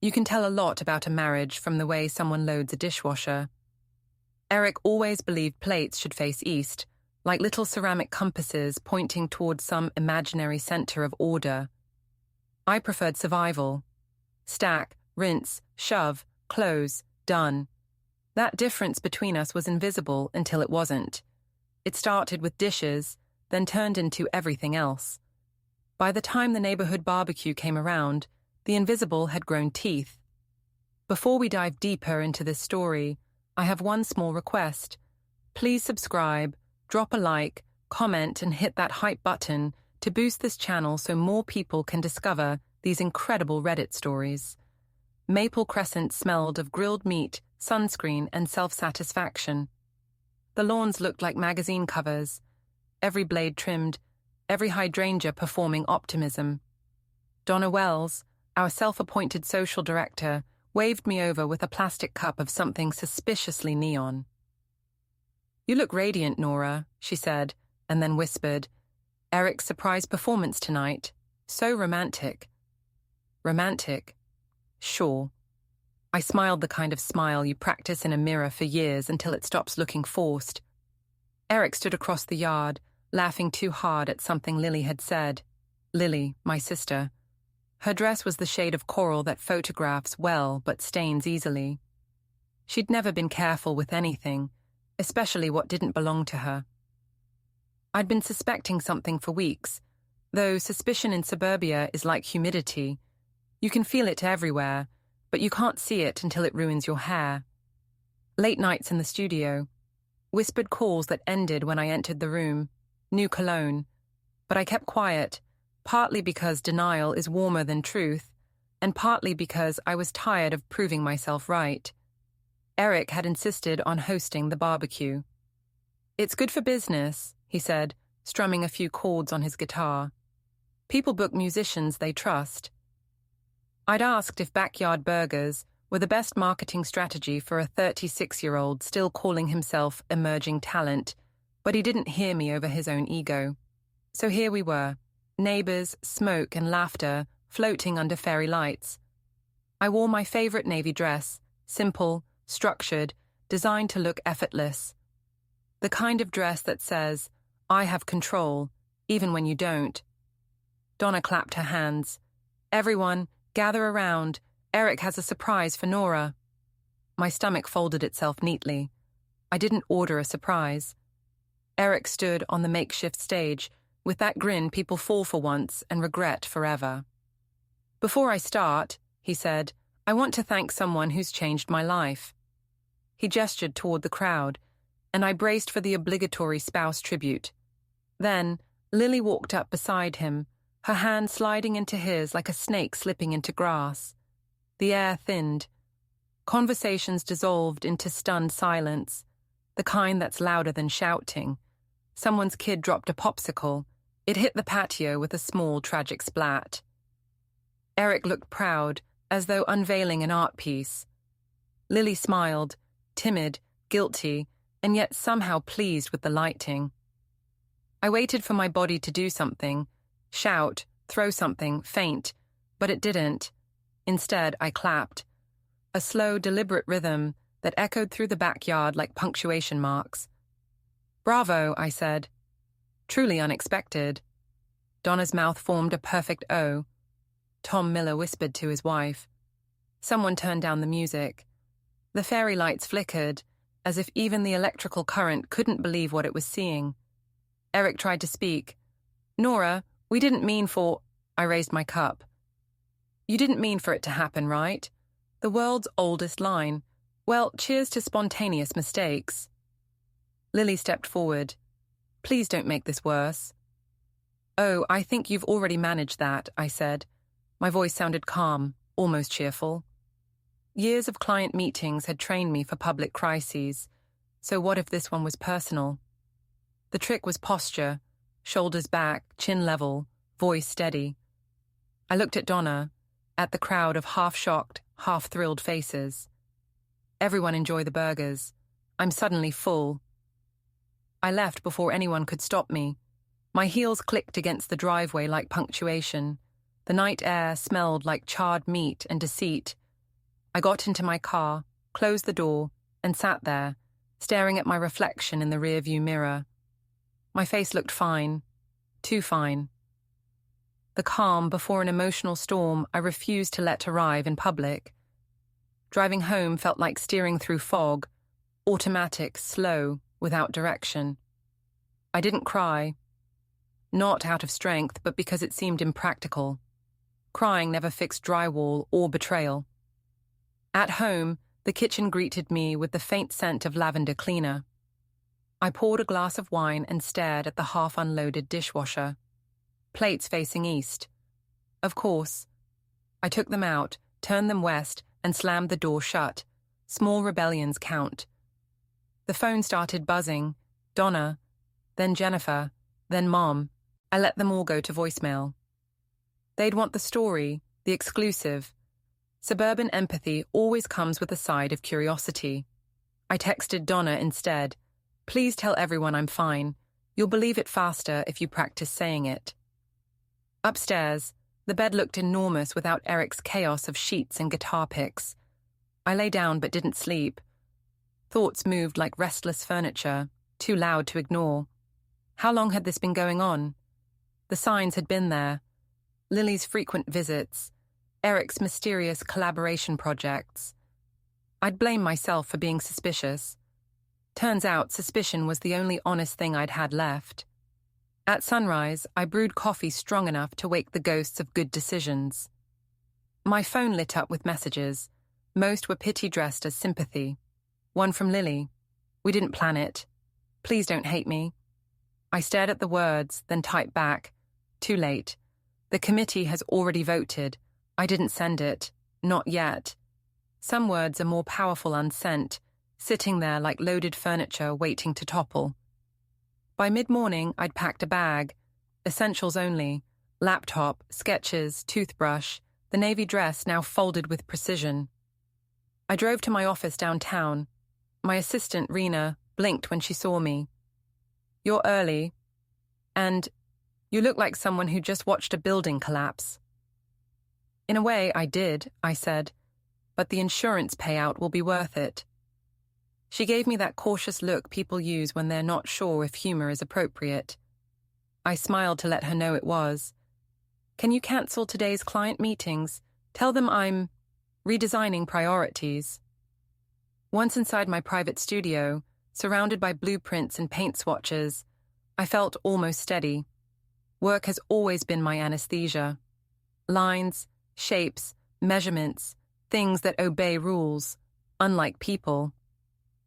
You can tell a lot about a marriage from the way someone loads a dishwasher. Eric always believed plates should face east, like little ceramic compasses pointing towards some imaginary center of order. I preferred survival. Stack, rinse, shove, close, done. That difference between us was invisible until it wasn't. It started with dishes, then turned into everything else. By the time the neighborhood barbecue came around, the invisible had grown teeth. Before we dive deeper into this story, I have one small request. Please subscribe, drop a like, comment, and hit that hype button to boost this channel so more people can discover these incredible Reddit stories. Maple Crescent smelled of grilled meat, sunscreen, and self-satisfaction. The lawns looked like magazine covers, every blade trimmed, every hydrangea performing optimism. Donna Wells, our self-appointed social director, waved me over with a plastic cup of something suspiciously neon. "You look radiant, Nora," she said, and then whispered, "Eric's surprise performance tonight. So romantic." Romantic? Sure. I smiled the kind of smile you practice in a mirror for years until it stops looking forced. Eric stood across the yard, laughing too hard at something Lily had said. Lily, my sister. Her dress was the shade of coral that photographs well but stains easily. She'd never been careful with anything, especially what didn't belong to her. I'd been suspecting something for weeks, though suspicion in suburbia is like humidity. You can feel it everywhere, but you can't see it until it ruins your hair. Late nights in the studio, whispered calls that ended when I entered the room, new cologne, but I kept quiet, partly because denial is warmer than truth, and partly because I was tired of proving myself right. Eric had insisted on hosting the barbecue. "It's good for business," he said, strumming a few chords on his guitar. "People book musicians they trust." I'd asked if backyard burgers were the best marketing strategy for a 36-year-old still calling himself emerging talent, but he didn't hear me over his own ego. So here we were, neighbors, smoke, and laughter floating under fairy lights. I wore my favorite navy dress, simple, structured, designed to look effortless. The kind of dress that says, "I have control, even when you don't." Donna clapped her hands. "Everyone, gather around. Eric has a surprise for Nora." My stomach folded itself neatly. I didn't order a surprise. Eric stood on the makeshift stage, with that grin people fall for once and regret forever. "Before I start," he said, "I want to thank someone who's changed my life." He gestured toward the crowd, and I braced for the obligatory spouse tribute. Then, Lily walked up beside him, her hand sliding into his like a snake slipping into grass. The air thinned. Conversations dissolved into stunned silence, the kind that's louder than shouting. Someone's kid dropped a popsicle. It hit the patio with a small, tragic splat. Eric looked proud, as though unveiling an art piece. Lily smiled, timid, guilty, and yet somehow pleased with the lighting. I waited for my body to do something, shout, throw something, faint, but it didn't. Instead, I clapped. A slow, deliberate rhythm that echoed through the backyard like punctuation marks. "Bravo," I said. Truly unexpected. Donna's mouth formed a perfect O. Tom Miller whispered to his wife. Someone turned down the music. The fairy lights flickered, as if even the electrical current couldn't believe what it was seeing. Eric tried to speak. "Nora, we didn't mean for—" I raised my cup. "You didn't mean for it to happen, right? The world's oldest line. Well, cheers to spontaneous mistakes." Lily stepped forward. "Please don't make this worse." "Oh, I think you've already managed that," I said. My voice sounded calm, almost cheerful. Years of client meetings had trained me for public crises, so what if this one was personal? The trick was posture, shoulders back, chin level, voice steady. I looked at Donna, at the crowd of half-shocked, half-thrilled faces. Everyone enjoy the burgers. I'm suddenly full. I left before anyone could stop me. My heels clicked against the driveway like punctuation. The night air smelled like charred meat and deceit, I got into my car, closed the door, and sat there, staring at my reflection in the rearview mirror. My face looked fine, too fine. The calm before an emotional storm I refused to let arrive in public. Driving home felt like steering through fog, automatic, slow, without direction. I didn't cry. Not out of strength, but because it seemed impractical. Crying never fixed drywall or betrayal. At home, the kitchen greeted me with the faint scent of lavender cleaner. I poured a glass of wine and stared at the half-unloaded dishwasher. Plates facing east. Of course. I took them out, turned them west, and slammed the door shut. Small rebellions count. The phone started buzzing. Donna, then Jennifer, then Mom. I let them all go to voicemail. They'd want the story, the exclusive. Suburban empathy always comes with a side of curiosity. I texted Donna instead. Please tell everyone I'm fine. You'll believe it faster if you practice saying it. Upstairs, the bed looked enormous without Eric's chaos of sheets and guitar picks. I lay down but didn't sleep. Thoughts moved like restless furniture, too loud to ignore. How long had this been going on? The signs had been there. Lily's frequent visits, Eric's mysterious collaboration projects. I'd blame myself for being suspicious. Turns out suspicion was the only honest thing I'd had left. At sunrise, I brewed coffee strong enough to wake the ghosts of good decisions. My phone lit up with messages. Most were pity dressed as sympathy. One from Lily. We didn't plan it. Please don't hate me. I stared at the words, then typed back. Too late. The committee has already voted. I didn't send it. Not yet. Some words are more powerful unsent, sitting there like loaded furniture waiting to topple. By mid-morning, I'd packed a bag. Essentials only. Laptop, sketches, toothbrush, the navy dress now folded with precision. I drove to my office downtown. My assistant, Rena, blinked when she saw me. You're early. And you look like someone who just watched a building collapse. In a way, I did, I said, but the insurance payout will be worth it. She gave me that cautious look people use when they're not sure if humor is appropriate. I smiled to let her know it was. Can you cancel today's client meetings? Tell them I'm redesigning priorities. Once inside my private studio, surrounded by blueprints and paint swatches, I felt almost steady. Work has always been my anesthesia. Lines, shapes, measurements, things that obey rules, unlike people.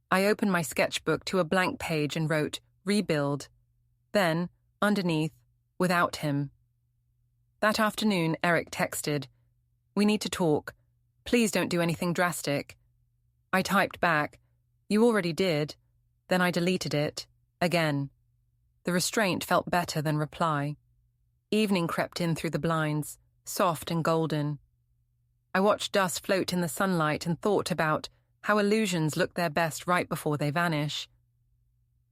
I opened my sketchbook to a blank page and wrote, rebuild. Then, underneath, without him. That afternoon, Eric texted, we need to talk. Please don't do anything drastic. I typed back, you already did. Then I deleted it, again. The restraint felt better than reply. Evening crept in through the blinds, soft and golden. I watched dust float in the sunlight and thought about how illusions look their best right before they vanish.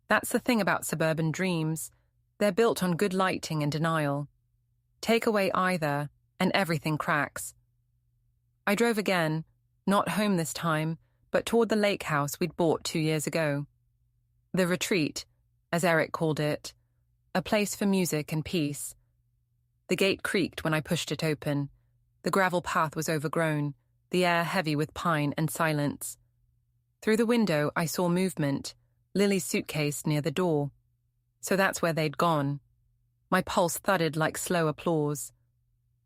That's the thing about suburban dreams. They're built on good lighting and denial. Take away either, and everything cracks. I drove again, not home this time, but toward the lake house we'd bought 2 years ago. The retreat, as Eric called it, a place for music and peace. The gate creaked when I pushed it open. The gravel path was overgrown, the air heavy with pine and silence. Through the window, I saw movement, Lily's suitcase near the door. So that's where they'd gone. My pulse thudded like slow applause.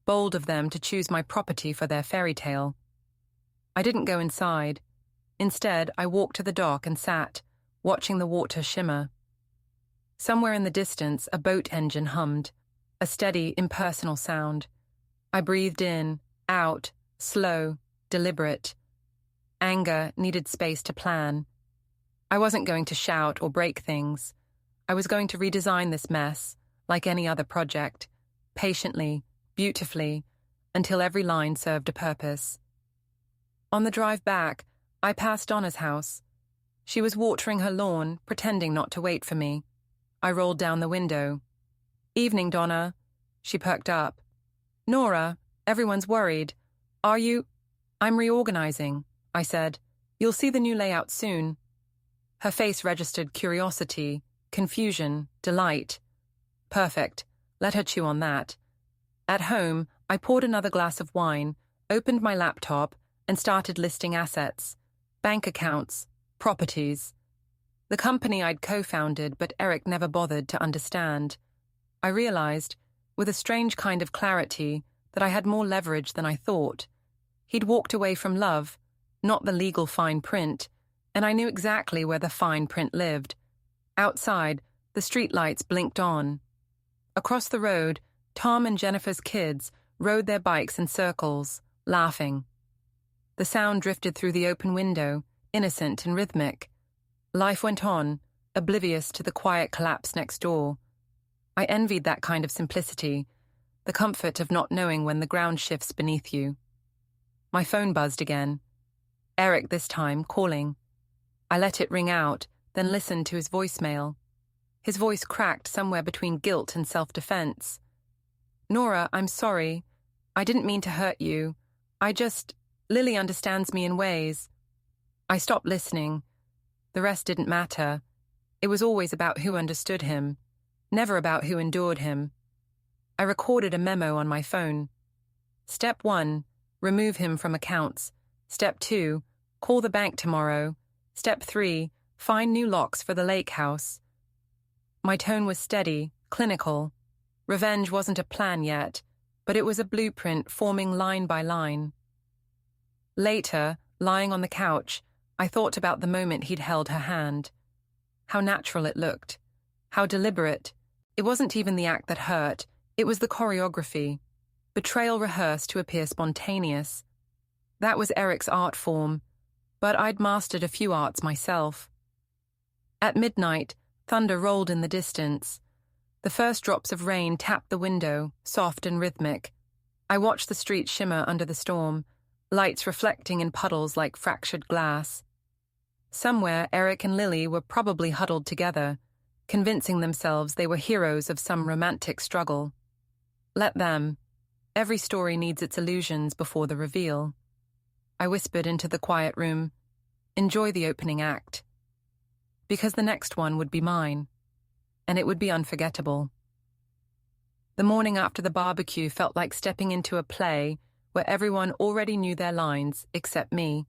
Bold of them to choose my property for their fairy tale. I didn't go inside. Instead, I walked to the dock and sat, watching the water shimmer. Somewhere in the distance, a boat engine hummed, a steady, impersonal sound. I breathed in, out, slow, deliberate. Anger needed space to plan. I wasn't going to shout or break things. I was going to redesign this mess, like any other project, patiently, beautifully, until every line served a purpose. On the drive back, I passed Donna's house. She was watering her lawn, pretending not to wait for me. I rolled down the window. Evening, Donna. She perked up. Nora, everyone's worried. Are you? I'm reorganizing, I said. You'll see the new layout soon. Her face registered curiosity, confusion, delight. Perfect. Let her chew on that. At home, I poured another glass of wine, opened my laptop, and started listing assets. Bank accounts, properties. The company I'd co-founded, but Eric never bothered to understand. I realized, with a strange kind of clarity, that I had more leverage than I thought. He'd walked away from love, not the legal fine print, and I knew exactly where the fine print lived. Outside, the streetlights blinked on. Across the road, Tom and Jennifer's kids rode their bikes in circles, laughing. The sound drifted through the open window, innocent and rhythmic. Life went on, oblivious to the quiet collapse next door. I envied that kind of simplicity, the comfort of not knowing when the ground shifts beneath you. My phone buzzed again. Eric this time, calling. I let it ring out, then listened to his voicemail. His voice cracked somewhere between guilt and self-defense. Nora, I'm sorry. I didn't mean to hurt you. Lily understands me in ways. I stopped listening. The rest didn't matter. It was always about who understood him, never about who endured him. I recorded a memo on my phone. Step 1, remove him from accounts. Step 2, call the bank tomorrow. Step 3, find new locks for the lake house. My tone was steady, clinical. Revenge wasn't a plan yet, but it was a blueprint forming line by line. Later, lying on the couch, I thought about the moment he'd held her hand. How natural it looked. How deliberate. It wasn't even the act that hurt. It was the choreography. Betrayal rehearsed to appear spontaneous. That was Eric's art form, but I'd mastered a few arts myself. At midnight, thunder rolled in the distance. The first drops of rain tapped the window, soft and rhythmic. I watched the street shimmer under the storm, lights reflecting in puddles like fractured glass. Somewhere, Eric and Lily were probably huddled together, convincing themselves they were heroes of some romantic struggle. Let them. Every story needs its illusions before the reveal. I whispered into the quiet room, enjoy the opening act. Because the next one would be mine, and it would be unforgettable. The morning after the barbecue felt like stepping into a play where everyone already knew their lines except me.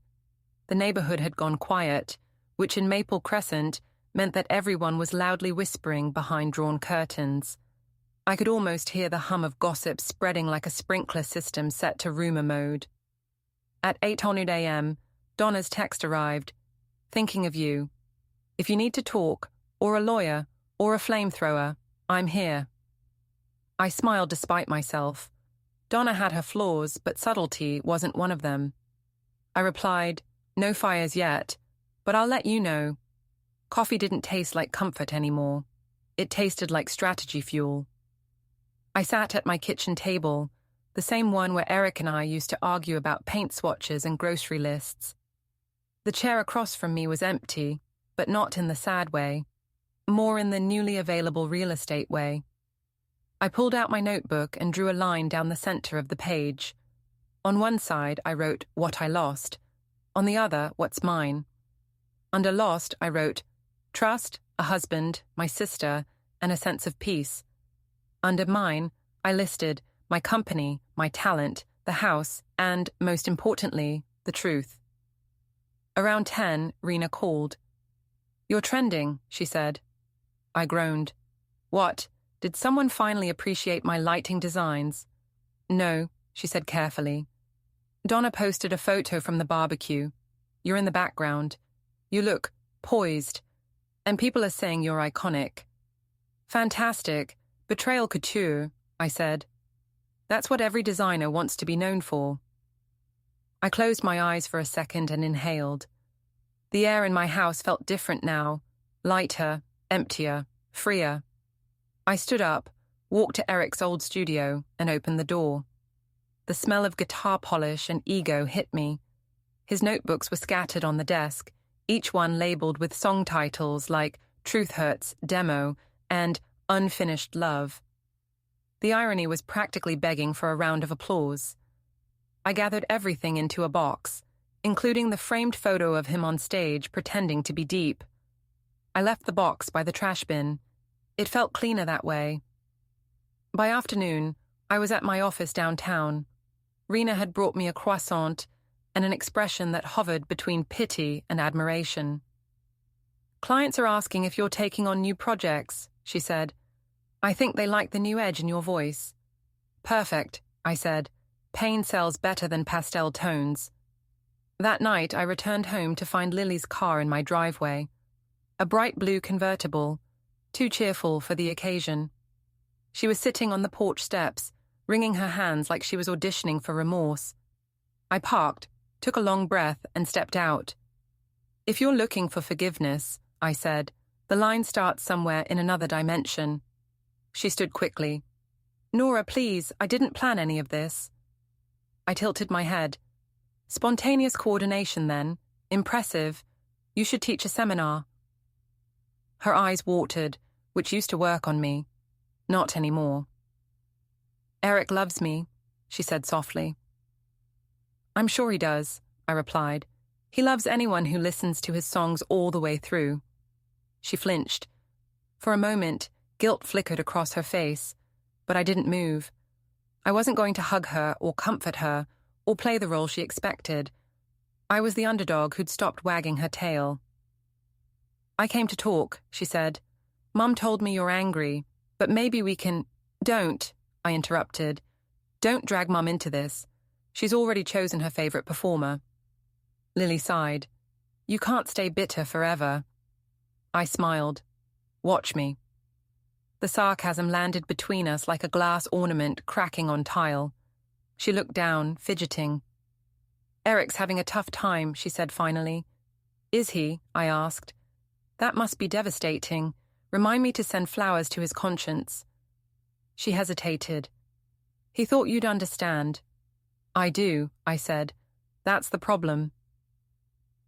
The neighborhood had gone quiet, which in Maple Crescent meant that everyone was loudly whispering behind drawn curtains. I could almost hear the hum of gossip spreading like a sprinkler system set to rumor mode. At 8:00 a.m., Donna's text arrived. Thinking of you. If you need to talk, or a lawyer, or a flamethrower, I'm here. I smiled despite myself. Donna had her flaws, but subtlety wasn't one of them. I replied, no fires yet, but I'll let you know. Coffee didn't taste like comfort anymore. It tasted like strategy fuel. I sat at my kitchen table, the same one where Eric and I used to argue about paint swatches and grocery lists. The chair across from me was empty, but not in the sad way, more in the newly available real estate way. I pulled out my notebook and drew a line down the center of the page. On one side, I wrote, what I lost. On the other, what's mine. Under lost, I wrote, trust, a husband, my sister, and a sense of peace. Under mine, I listed my company, my talent, the house, and, most importantly, the truth. Around 10, Rena called. You're trending, she said. I groaned. What? Did someone finally appreciate my lighting designs? No, she said carefully. Donna posted a photo from the barbecue. You're in the background. You look poised. And people are saying you're iconic. Fantastic. Betrayal couture, I said. That's what every designer wants to be known for. I closed my eyes for a second and inhaled. The air in my house felt different now, lighter, emptier, freer. I stood up, walked to Eric's old studio, and opened the door. The smell of guitar polish and ego hit me. His notebooks were scattered on the desk, each one labeled with song titles like Truth Hurts, Demo, and Unfinished Love. The irony was practically begging for a round of applause. I gathered everything into a box, including the framed photo of him on stage pretending to be deep. I left the box by the trash bin. It felt cleaner that way. By afternoon, I was at my office downtown. Rena had brought me a croissant and an expression that hovered between pity and admiration. "Clients are asking if you're taking on new projects," she said. "I think they like the new edge in your voice." "Perfect," I said. "Pain sells better than pastel tones." That night, I returned home to find Lily's car in my driveway. A bright blue convertible, too cheerful for the occasion. She was sitting on the porch steps, wringing her hands like she was auditioning for remorse. I parked, took a long breath, and stepped out. "If you're looking for forgiveness," I said, "the line starts somewhere in another dimension." She stood quickly. "Nora, please, I didn't plan any of this." I tilted my head. "Spontaneous coordination, then. Impressive. You should teach a seminar." Her eyes watered, which used to work on me. Not anymore. "Eric loves me," she said softly. "I'm sure he does," I replied. "He loves anyone who listens to his songs all the way through." She flinched. For a moment, guilt flickered across her face, but I didn't move. I wasn't going to hug her or comfort her or play the role she expected. I was the underdog who'd stopped wagging her tail. "I came to talk," she said. "Mum told me you're angry, but maybe we can—" "Don't," I interrupted. "Don't drag Mum into this. She's already chosen her favorite performer." Lily sighed. "You can't stay bitter forever." I smiled. "Watch me." The sarcasm landed between us like a glass ornament cracking on tile. She looked down, fidgeting. "Eric's having a tough time," she said finally. "Is he?" I asked. "That must be devastating. Remind me to send flowers to his conscience." She hesitated. "He thought you'd understand." "I do," I said. "That's the problem."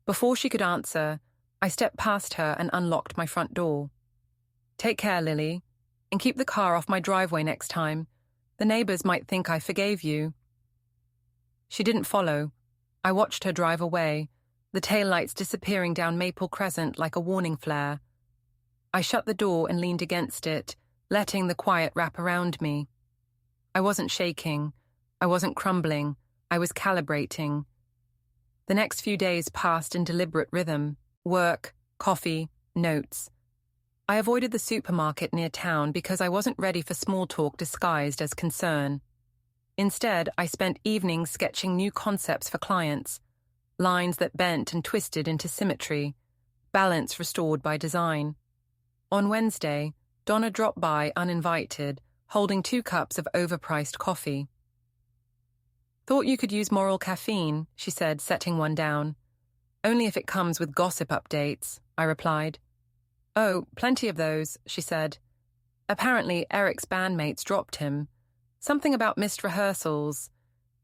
Before she could answer, I stepped past her and unlocked my front door. "Take care, Lily, and keep the car off my driveway next time. The neighbors might think I forgave you." She didn't follow. I watched her drive away, the taillights disappearing down Maple Crescent like a warning flare. I shut the door and leaned against it, letting the quiet wrap around me. I wasn't shaking. I wasn't crumbling. I was calibrating. The next few days passed in deliberate rhythm. Work, coffee, notes. I avoided the supermarket near town because I wasn't ready for small talk disguised as concern. Instead, I spent evenings sketching new concepts for clients, lines that bent and twisted into symmetry, balance restored by design. On Wednesday, Donna dropped by uninvited, holding 2 cups of overpriced coffee. "Thought you could use moral caffeine," she said, setting one down. "Only if it comes with gossip updates," I replied. "Oh, plenty of those," she said. "Apparently Eric's bandmates dropped him. Something about missed rehearsals.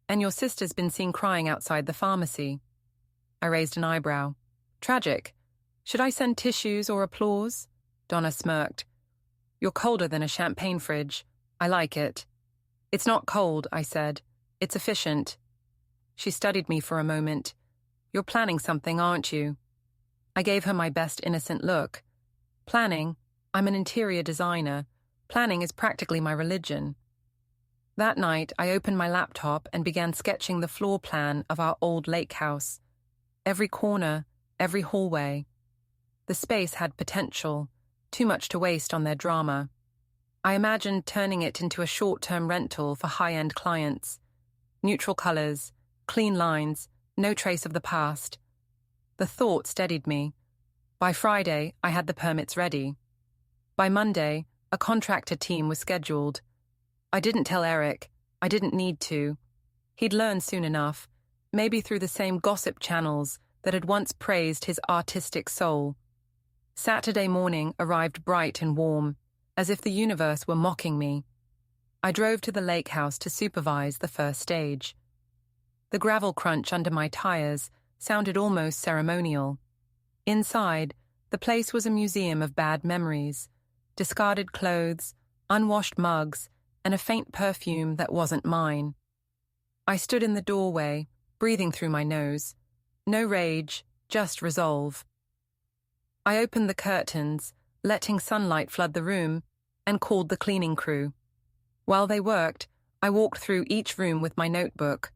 And your sister's been seen crying outside the pharmacy." I raised an eyebrow. "Tragic. Should I send tissues or applause?" Donna smirked. "You're colder than a champagne fridge. I like it." "It's not cold," I said. "It's efficient." She studied me for a moment. "You're planning something, aren't you?" I gave her my best innocent look. "Planning? I'm an interior designer. Planning is practically my religion." That night, I opened my laptop and began sketching the floor plan of our old lake house. Every corner, every hallway. The space had potential, too much to waste on their drama. I imagined turning it into a short-term rental for high-end clients. Neutral colors, clean lines, no trace of the past. The thought steadied me. By Friday, I had the permits ready. By Monday, a contractor team was scheduled. I didn't tell Eric. I didn't need to. He'd learn soon enough, maybe through the same gossip channels that had once praised his artistic soul. Saturday morning arrived bright and warm, as if the universe were mocking me. I drove to the lake house to supervise the first stage. The gravel crunch under my tires sounded almost ceremonial. Inside, the place was a museum of bad memories, discarded clothes, unwashed mugs, and a faint perfume that wasn't mine. I stood in the doorway, breathing through my nose. No rage, just resolve. I opened the curtains, letting sunlight flood the room, and called the cleaning crew. While they worked, I walked through each room with my notebook.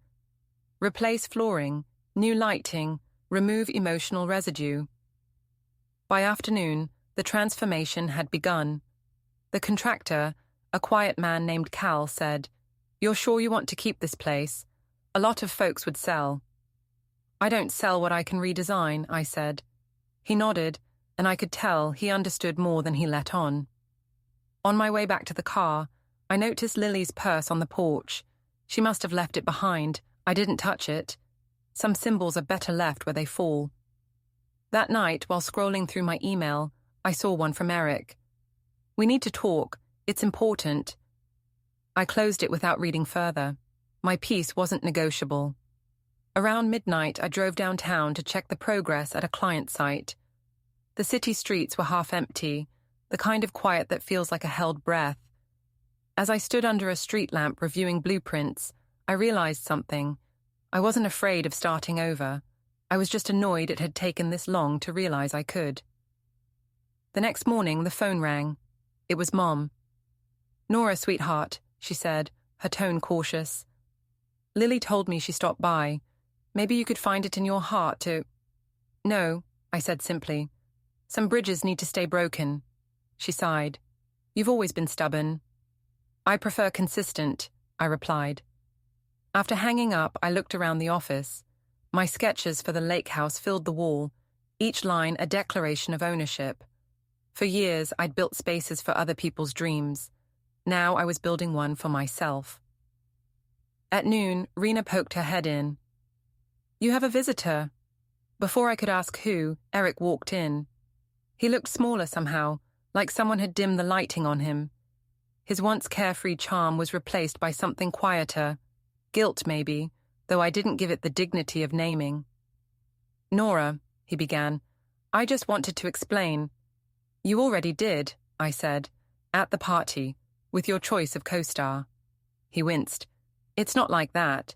Replace flooring, new lighting, remove emotional residue. By afternoon, the transformation had begun. The contractor, a quiet man named Cal, said, "You're sure you want to keep this place? A lot of folks would sell." "I don't sell what I can redesign," I said. He nodded, and I could tell he understood more than he let on. On my way back to the car, I noticed Lily's purse on the porch. She must have left it behind. I didn't touch it. Some symbols are better left where they fall. That night, while scrolling through my email, I saw one from Eric. "We need to talk. It's important." I closed it without reading further. My peace wasn't negotiable. Around midnight, I drove downtown to check the progress at a client site. The city streets were half empty, the kind of quiet that feels like a held breath. As I stood under a street lamp reviewing blueprints, I realized something. I wasn't afraid of starting over. I was just annoyed it had taken this long to realize I could. The next morning, the phone rang. It was Mom. "Nora, sweetheart," she said, her tone cautious. "Lily told me she stopped by. Maybe you could find it in your heart to—" "No," I said simply. "Some bridges need to stay broken." She sighed. "You've always been stubborn." "I prefer consistent," I replied. After hanging up, I looked around the office. My sketches for the lake house filled the wall, each line a declaration of ownership. For years, I'd built spaces for other people's dreams. Now I was building one for myself. At noon, Rena poked her head in. "You have a visitor." Before I could ask who, Eric walked in. He looked smaller somehow, like someone had dimmed the lighting on him. His once carefree charm was replaced by something quieter. Guilt, maybe, though I didn't give it the dignity of naming. "Nora," he began, "I just wanted to explain." "You already did," I said, "at the party, with your choice of co-star." He winced. "It's not like that.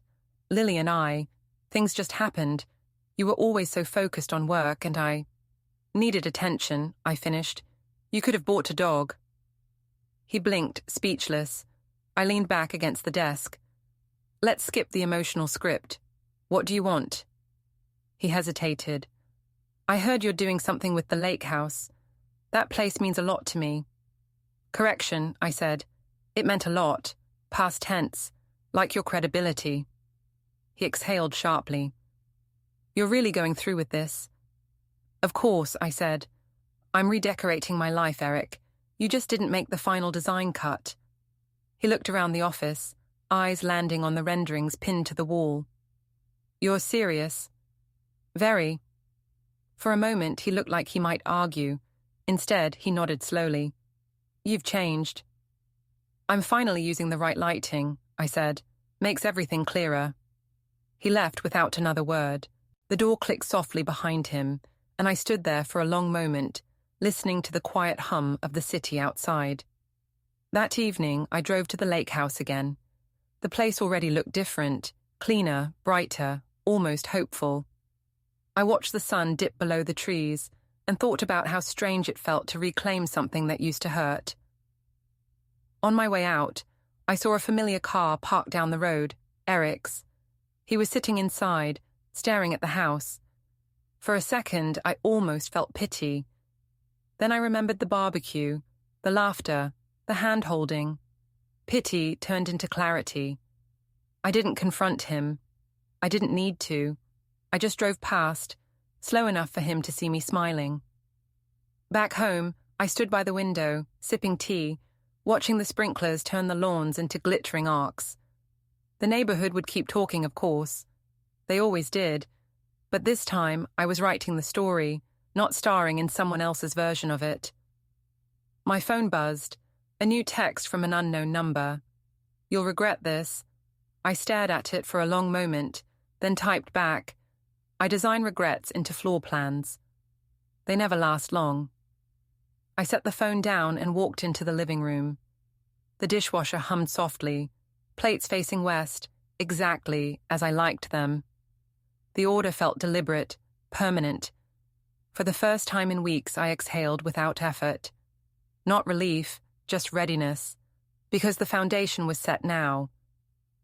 Lily and I, things just happened. You were always so focused on work, and I needed attention," I finished. "You could have bought a dog." He blinked, speechless. I leaned back against the desk. "Let's skip the emotional script. What do you want?" He hesitated. "I heard you're doing something with the lake house. That place means a lot to me." "Correction," I said. "It meant a lot. Past tense. Like your credibility." He exhaled sharply. "You're really going through with this?" "Of course," I said. "I'm redecorating my life, Eric. You just didn't make the final design cut." He looked around the office, eyes landing on the renderings pinned to the wall. "You're serious?" "Very." For a moment, he looked like he might argue. Instead, he nodded slowly. "You've changed." "I'm finally using the right lighting," I said. "Makes everything clearer." He left without another word. The door clicked softly behind him, and I stood there for a long moment, listening to the quiet hum of the city outside. That evening, I drove to the lake house again. The place already looked different, cleaner, brighter, almost hopeful. I watched the sun dip below the trees and thought about how strange it felt to reclaim something that used to hurt. On my way out, I saw a familiar car parked down the road, Eric's. He was sitting inside, staring at the house. For a second, I almost felt pity. Then I remembered the barbecue, the laughter, the hand-holding. Pity turned into clarity. I didn't confront him. I didn't need to. I just drove past, slow enough for him to see me smiling. Back home, I stood by the window, sipping tea, watching the sprinklers turn the lawns into glittering arcs. The neighborhood would keep talking, of course. They always did. But this time, I was writing the story, not starring in someone else's version of it. My phone buzzed, a new text from an unknown number. "You'll regret this." I stared at it for a long moment, then typed back, "I design regrets into floor plans." They never last long. I set the phone down and walked into the living room. The dishwasher hummed softly, plates facing west, exactly as I liked them. The order felt deliberate, permanent. For the first time in weeks, I exhaled without effort. Not relief, just readiness, because the foundation was set now.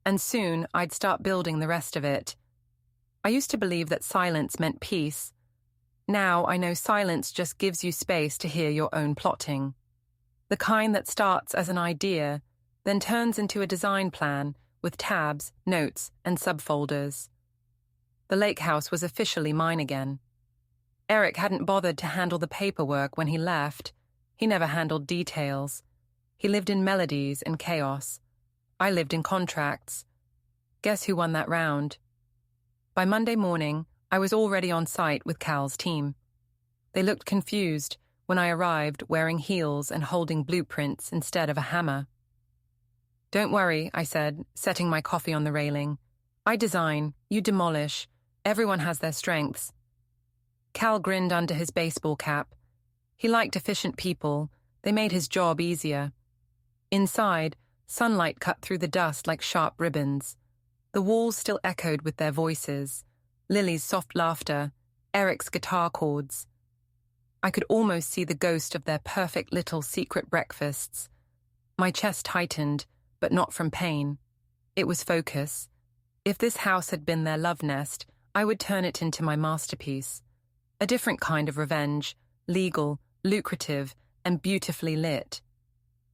And soon, I'd start building the rest of it. I used to believe that silence meant peace. Now I know silence just gives you space to hear your own plotting. The kind that starts as an idea, then turns into a design plan with tabs, notes, and subfolders. The lake house was officially mine again. Eric hadn't bothered to handle the paperwork when he left. He never handled details. He lived in melodies and chaos. I lived in contracts. Guess who won that round? By Monday morning, I was already on site with Cal's team. They looked confused when I arrived wearing heels and holding blueprints instead of a hammer. "Don't worry," I said, setting my coffee on the railing. "I design, you demolish. Everyone has their strengths." Cal grinned under his baseball cap. He liked efficient people. They made his job easier. Inside, sunlight cut through the dust like sharp ribbons. The walls still echoed with their voices. Lily's soft laughter, Eric's guitar chords. I could almost see the ghost of their perfect little secret breakfasts. My chest tightened, but not from pain. It was focus. If this house had been their love nest, I would turn it into my masterpiece. A different kind of revenge, legal, lucrative, and beautifully lit.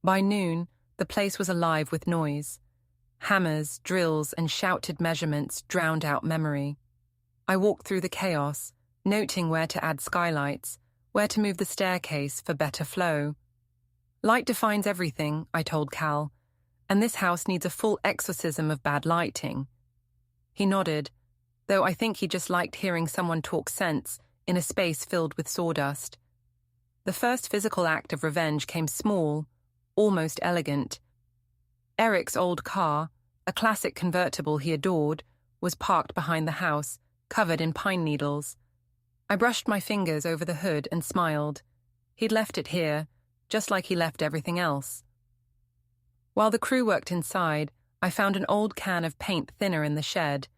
By noon, the place was alive with noise. Hammers, drills, and shouted measurements drowned out memory. I walked through the chaos, noting where to add skylights, where to move the staircase for better flow. "Light defines everything," I told Cal, "and this house needs a full exorcism of bad lighting." He nodded, though I think he just liked hearing someone talk sense in a space filled with sawdust. The first physical act of revenge came small, almost elegant. Eric's old car, a classic convertible he adored, was parked behind the house, covered in pine needles. I brushed my fingers over the hood and smiled. He'd left it here, just like he left everything else. While the crew worked inside, I found an old can of paint thinner in the shed.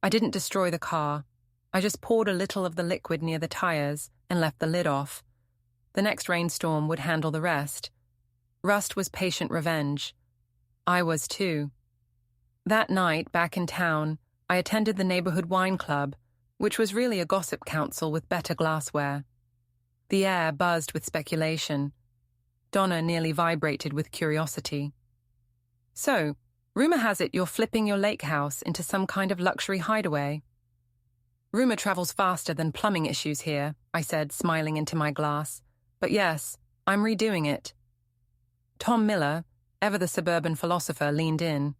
I didn't destroy the car. I just poured a little of the liquid near the tires and left the lid off. The next rainstorm would handle the rest. Rust was patient revenge. I was too. That night, back in town, I attended the neighborhood wine club, which was really a gossip council with better glassware. The air buzzed with speculation. Donna nearly vibrated with curiosity. "So, rumor has it you're flipping your lake house into some kind of luxury hideaway." "Rumor travels faster than plumbing issues here," I said, smiling into my glass. "But yes, I'm redoing it." Tom Miller, ever the suburban philosopher, leaned in.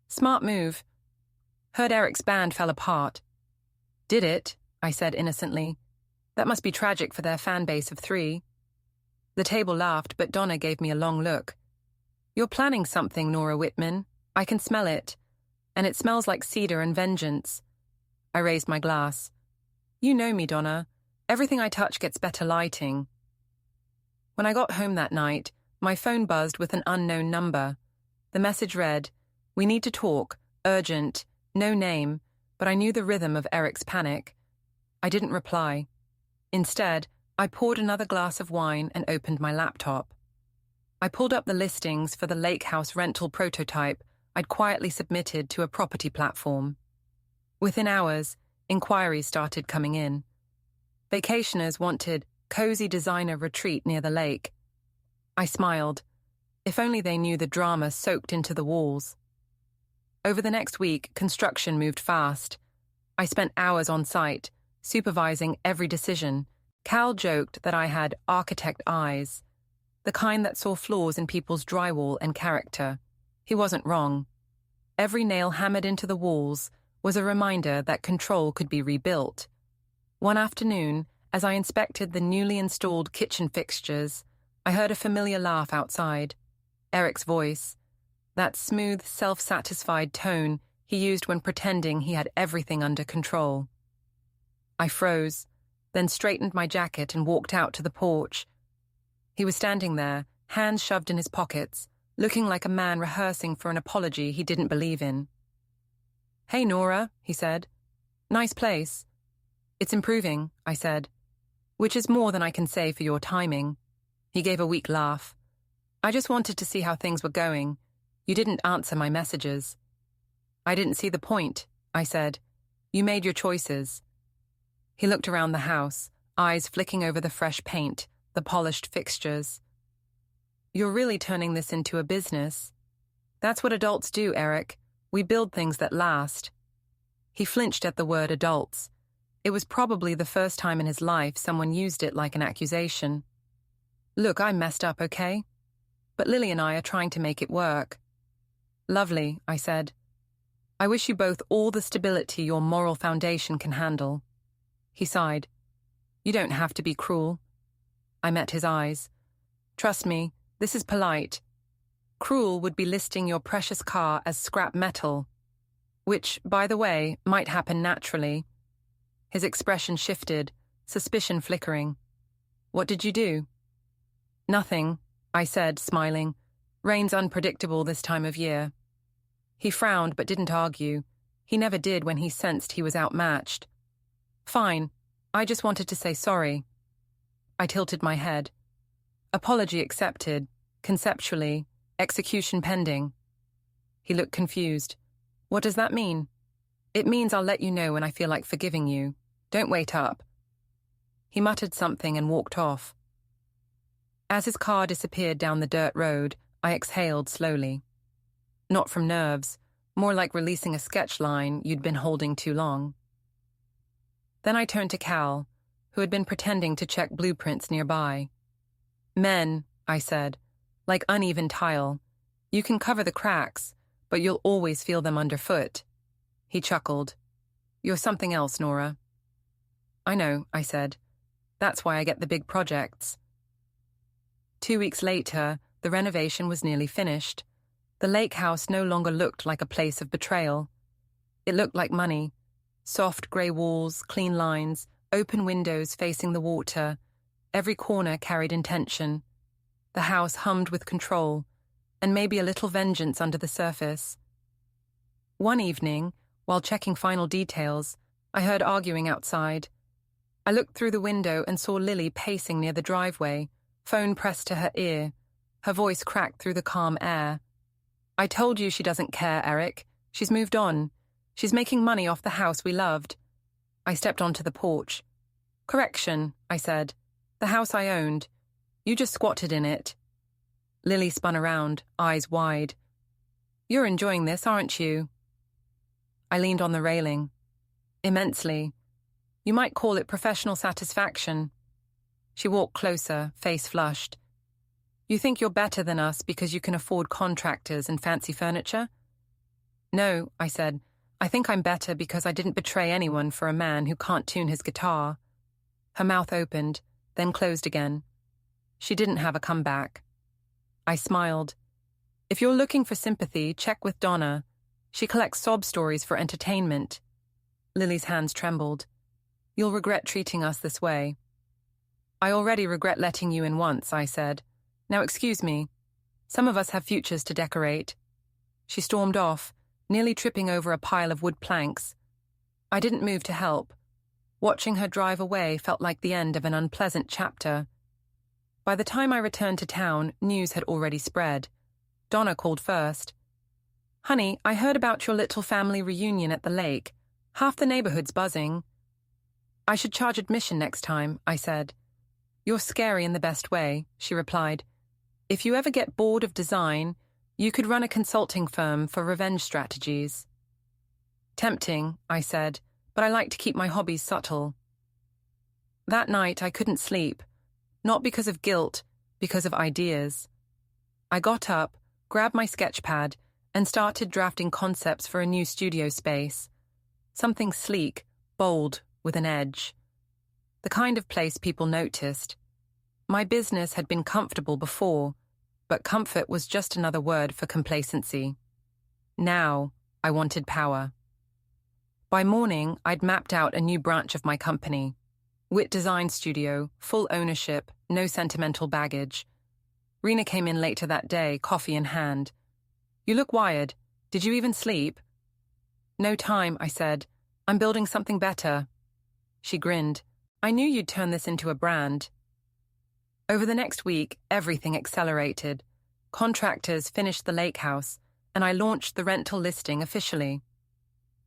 "Smart move. Heard Eric's band fell apart." "Did it?" I said innocently. "That must be tragic for their fan base of 3. The table laughed, but Donna gave me a long look. "You're planning something, Nora Whitman. I can smell it. And it smells like cedar and vengeance." I raised my glass. "You know me, Donna. Everything I touch gets better lighting." When I got home that night, my phone buzzed with an unknown number. The message read, "We need to talk, urgent, no name," but I knew the rhythm of Eric's panic. I didn't reply. Instead, I poured another glass of wine and opened my laptop. I pulled up the listings for the lake house rental prototype I'd quietly submitted to a property platform. Within hours, inquiries started coming in. Vacationers wanted cozy designer retreat near the lake. I smiled. If only they knew the drama soaked into the walls. Over the next week, construction moved fast. I spent hours on site, supervising every decision. Cal joked that I had architect eyes, the kind that saw flaws in people's drywall and character. He wasn't wrong. Every nail hammered into the walls was a reminder that control could be rebuilt. One afternoon, as I inspected the newly installed kitchen fixtures, I heard a familiar laugh outside. Eric's voice. That smooth, self-satisfied tone he used when pretending he had everything under control. I froze, then straightened my jacket and walked out to the porch. He was standing there, hands shoved in his pockets, looking like a man rehearsing for an apology he didn't believe in. "Hey, Nora," he said. "Nice place." "It's improving," I said, "which is more than I can say for your timing." He gave a weak laugh. "I just wanted to see how things were going. You didn't answer my messages." "I didn't see the point," I said. "You made your choices." He looked around the house, eyes flicking over the fresh paint, the polished fixtures. "You're really turning this into a business." "That's what adults do, Eric. We build things that last." He flinched at the word adults. It was probably the first time in his life someone used it like an accusation. "Look, I messed up, okay? But Lily and I are trying to make it work." "Lovely," I said. "I wish you both all the stability your moral foundation can handle." He sighed. "You don't have to be cruel." I met his eyes. "Trust me, this is polite. Cruel would be listing your precious car as scrap metal, which, by the way, might happen naturally." His expression shifted, suspicion flickering. "What did you do?" "Nothing," I said, smiling. "Rain's unpredictable this time of year." He frowned but didn't argue. He never did when he sensed he was outmatched. "Fine. I just wanted to say sorry." I tilted my head. "Apology accepted. Conceptually. Execution pending." He looked confused. "What does that mean?" "It means I'll let you know when I feel like forgiving you. Don't wait up." He muttered something and walked off. As his car disappeared down the dirt road, I exhaled slowly. Not from nerves, more like releasing a sketch line you'd been holding too long. Then I turned to Cal, who had been pretending to check blueprints nearby. "Men," I said, "like uneven tile. You can cover the cracks, but you'll always feel them underfoot." He chuckled. "You're something else, Nora." "I know," I said. "That's why I get the big projects." 2 weeks later, the renovation was nearly finished. The lake house no longer looked like a place of betrayal. It looked like money. Soft grey walls, clean lines, open windows facing the water. Every corner carried intention. The house hummed with control, and maybe a little vengeance under the surface. One evening, while checking final details, I heard arguing outside. I looked through the window and saw Lily pacing near the driveway, phone pressed to her ear. Her voice cracked through the calm air. "I told you she doesn't care, Eric. She's moved on. She's making money off the house we loved." I stepped onto the porch. "Correction," I said. "The house I owned. You just squatted in it." Lily spun around, eyes wide. "You're enjoying this, aren't you?" I leaned on the railing. "Immensely. You might call it professional satisfaction." She walked closer, face flushed. "You think you're better than us because you can afford contractors and fancy furniture?" "No," I said. "I think I'm better because I didn't betray anyone for a man who can't tune his guitar." Her mouth opened, then closed again. She didn't have a comeback. I smiled. "If you're looking for sympathy, check with Donna. She collects sob stories for entertainment." Lily's hands trembled. "You'll regret treating us this way." "I already regret letting you in once," I said. "Now excuse me. Some of us have futures to decorate." She stormed off, nearly tripping over a pile of wood planks. I didn't move to help. Watching her drive away felt like the end of an unpleasant chapter. By the time I returned to town, news had already spread. Donna called first. "Honey, I heard about your little family reunion at the lake. Half the neighborhood's buzzing." "I should charge admission next time," I said. "You're scary in the best way," she replied. "If you ever get bored of design, you could run a consulting firm for revenge strategies." "Tempting," I said, "but I like to keep my hobbies subtle." That night I couldn't sleep, not because of guilt, because of ideas. I got up, grabbed my sketch pad, and started drafting concepts for a new studio space. Something sleek, bold, with an edge. The kind of place people noticed. My business had been comfortable before, but comfort was just another word for complacency. Now, I wanted power. By morning, I'd mapped out a new branch of my company. Wit Design Studio, full ownership, no sentimental baggage. Rena came in later that day, coffee in hand. "You look wired. Did you even sleep?" No time, I said. I'm building something better. She grinned. I knew you'd turn this into a brand. Over the next week, everything accelerated. Contractors finished the lake house, and I launched the rental listing officially.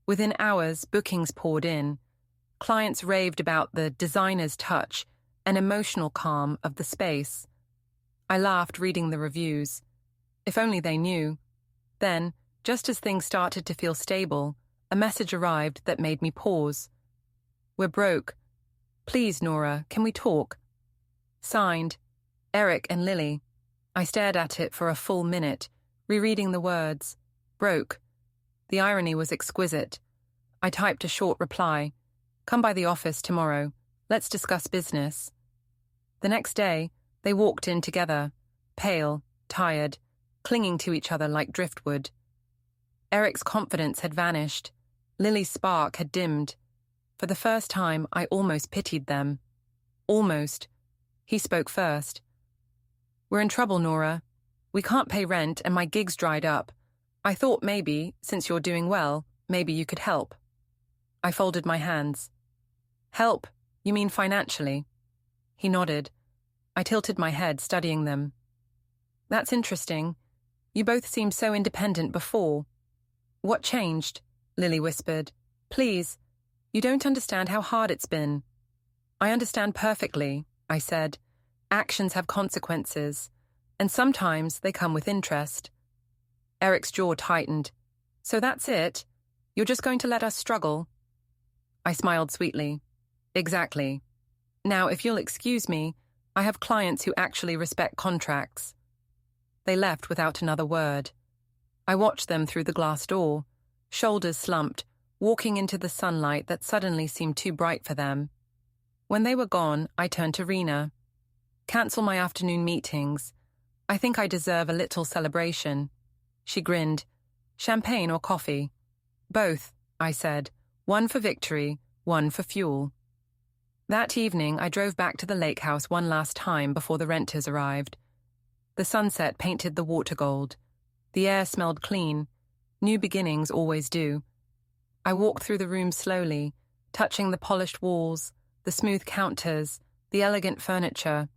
Within hours, bookings poured in. Clients raved about the designer's touch and emotional calm of the space. I laughed reading the reviews. If only they knew. Then, just as things started to feel stable, a message arrived that made me pause. We're broke. Please, Nora, can we talk? Signed, Eric and Lily. I stared at it for a full minute, rereading the words. Broke. The irony was exquisite. I typed a short reply. Come by the office tomorrow. Let's discuss business. The next day, they walked in together, pale, tired, clinging to each other like driftwood. Eric's confidence had vanished. Lily's spark had dimmed. For the first time, I almost pitied them. Almost. He spoke first. We're in trouble, Nora. We can't pay rent and my gig's dried up. I thought maybe, since you're doing well, maybe you could help. I folded my hands. Help? You mean financially? He nodded. I tilted my head, studying them. That's interesting. You both seemed so independent before. What changed? Lily whispered. Please, you don't understand how hard it's been. I understand perfectly, I said. Actions have consequences, and sometimes they come with interest. Eric's jaw tightened. So that's it? You're just going to let us struggle? I smiled sweetly. Exactly. Now, if you'll excuse me, I have clients who actually respect contracts. They left without another word. I watched them through the glass door, shoulders slumped, walking into the sunlight that suddenly seemed too bright for them. When they were gone, I turned to Rena. Cancel my afternoon meetings. I think I deserve a little celebration. She grinned. Champagne or coffee? Both, I said. One for victory, one for fuel. That evening, I drove back to the lake house one last time before the renters arrived. The sunset painted the water gold. The air smelled clean. New beginnings always do. I walked through the room slowly, touching the polished walls, the smooth counters, the elegant furniture.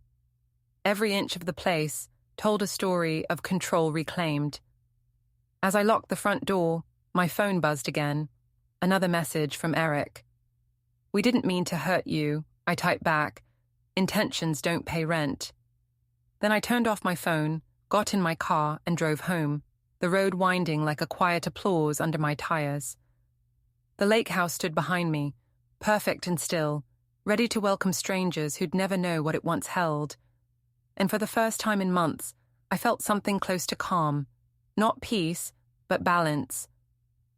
Every inch of the place told a story of control reclaimed. As I locked the front door, my phone buzzed again. Another message from Eric. We didn't mean to hurt you, I typed back. Intentions don't pay rent. Then I turned off my phone, got in my car, and drove home, the road winding like a quiet applause under my tires. The lake house stood behind me, perfect and still, ready to welcome strangers who'd never know what it once held. And for the first time in months, I felt something close to calm. Not peace, but balance.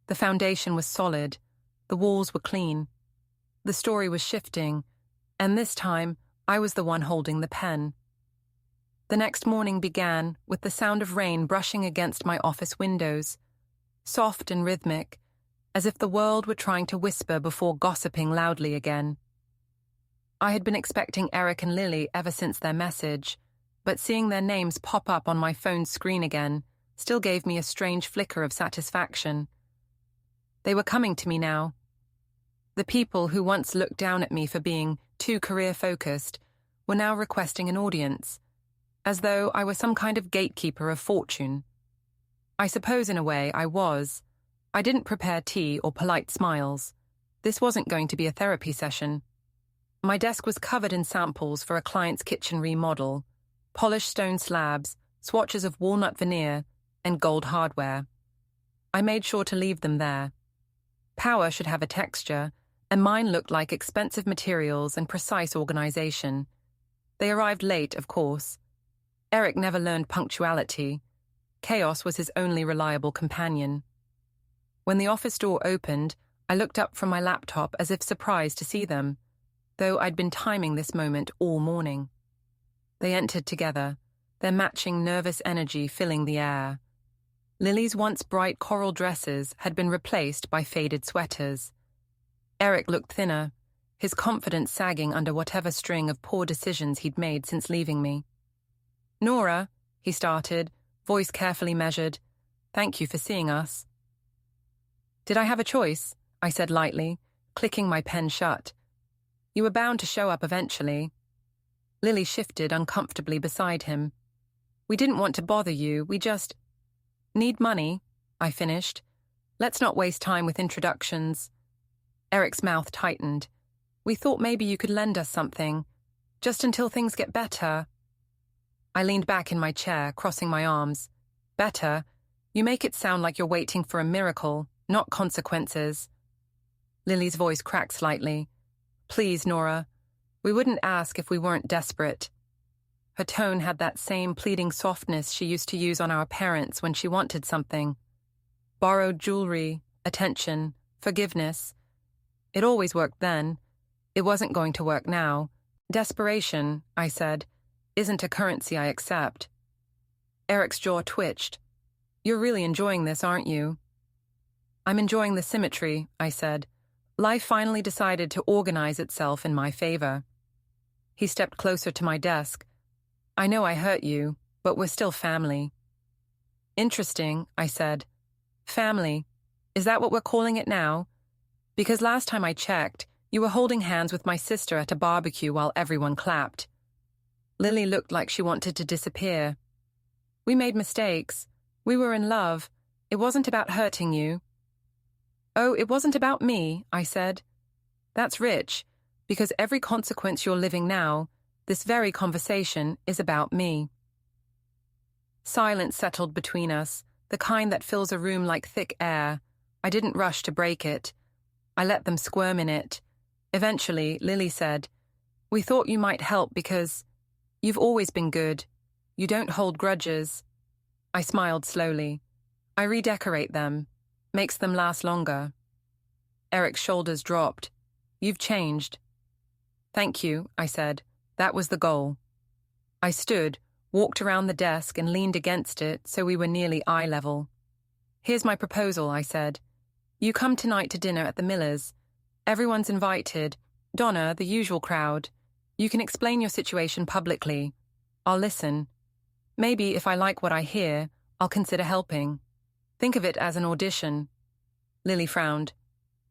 The foundation was solid. The walls were clean. The story was shifting, and this time, I was the one holding the pen. The next morning began with the sound of rain brushing against my office windows, soft and rhythmic, as if the world were trying to whisper before gossiping loudly again. I had been expecting Eric and Lily ever since their message, but seeing their names pop up on my phone's screen again still gave me a strange flicker of satisfaction. They were coming to me now. The people who once looked down at me for being too career-focused were now requesting an audience, as though I were some kind of gatekeeper of fortune. I suppose in a way I was. I didn't prepare tea or polite smiles. This wasn't going to be a therapy session. My desk was covered in samples for a client's kitchen remodel, polished stone slabs, swatches of walnut veneer, and gold hardware. I made sure to leave them there. Power should have a texture, and mine looked like expensive materials and precise organization. They arrived late, of course. Eric never learned punctuality. Chaos was his only reliable companion. When the office door opened, I looked up from my laptop as if surprised to see them, though I'd been timing this moment all morning. They entered together, their matching nervous energy filling the air. Lily's once bright coral dresses had been replaced by faded sweaters. Eric looked thinner, his confidence sagging under whatever string of poor decisions he'd made since leaving me. Nora, he started, voice carefully measured. Thank you for seeing us. Did I have a choice? I said lightly, clicking my pen shut. You were bound to show up eventually. Lily shifted uncomfortably beside him. We didn't want to bother you, we just need money, I finished. Let's not waste time with introductions. Eric's mouth tightened. We thought maybe you could lend us something, just until things get better. I leaned back in my chair, crossing my arms. Better? You make it sound like you're waiting for a miracle, not consequences. Lily's voice cracked slightly. Please, Nora. We wouldn't ask if we weren't desperate. Her tone had that same pleading softness she used to use on our parents when she wanted something. Borrowed jewelry, attention, forgiveness. It always worked then. It wasn't going to work now. Desperation, I said, isn't a currency I accept. Eric's jaw twitched. You're really enjoying this, aren't you? I'm enjoying the symmetry, I said. Life finally decided to organize itself in my favor. He stepped closer to my desk. I know I hurt you, but we're still family. Interesting, I said. Family. Is that what we're calling it now? Because last time I checked, you were holding hands with my sister at a barbecue while everyone clapped. Lily looked like she wanted to disappear. We made mistakes. We were in love. It wasn't about hurting you. Oh, it wasn't about me, I said. That's rich, because every consequence you're living now, this very conversation, is about me. Silence settled between us, the kind that fills a room like thick air. I didn't rush to break it. I let them squirm in it. Eventually, Lily said, We thought you might help because you've always been good. You don't hold grudges. I smiled slowly. I redecorate them. Makes them last longer. Eric's shoulders dropped. You've changed. Thank you, I said. That was the goal. I stood, walked around the desk and leaned against it so we were nearly eye level. Here's my proposal, I said. You come tonight to dinner at the Millers. Everyone's invited. Donna, the usual crowd. You can explain your situation publicly. I'll listen. Maybe if I like what I hear, I'll consider helping. Think of it as an audition. Lily frowned.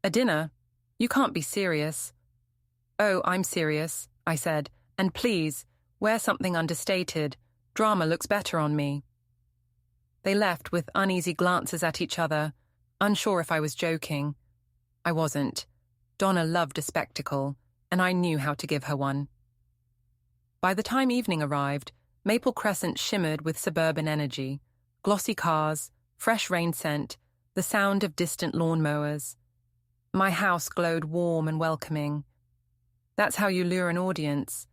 A dinner? You can't be serious. Oh, I'm serious, I said. And please, wear something understated. Drama looks better on me. They left with uneasy glances at each other, unsure if I was joking. I wasn't. Donna loved a spectacle, and I knew how to give her one. By the time evening arrived, Maple Crescent shimmered with suburban energy. Glossy cars, fresh rain scent, the sound of distant lawnmowers. My house glowed warm and welcoming. That's how you lure an audience.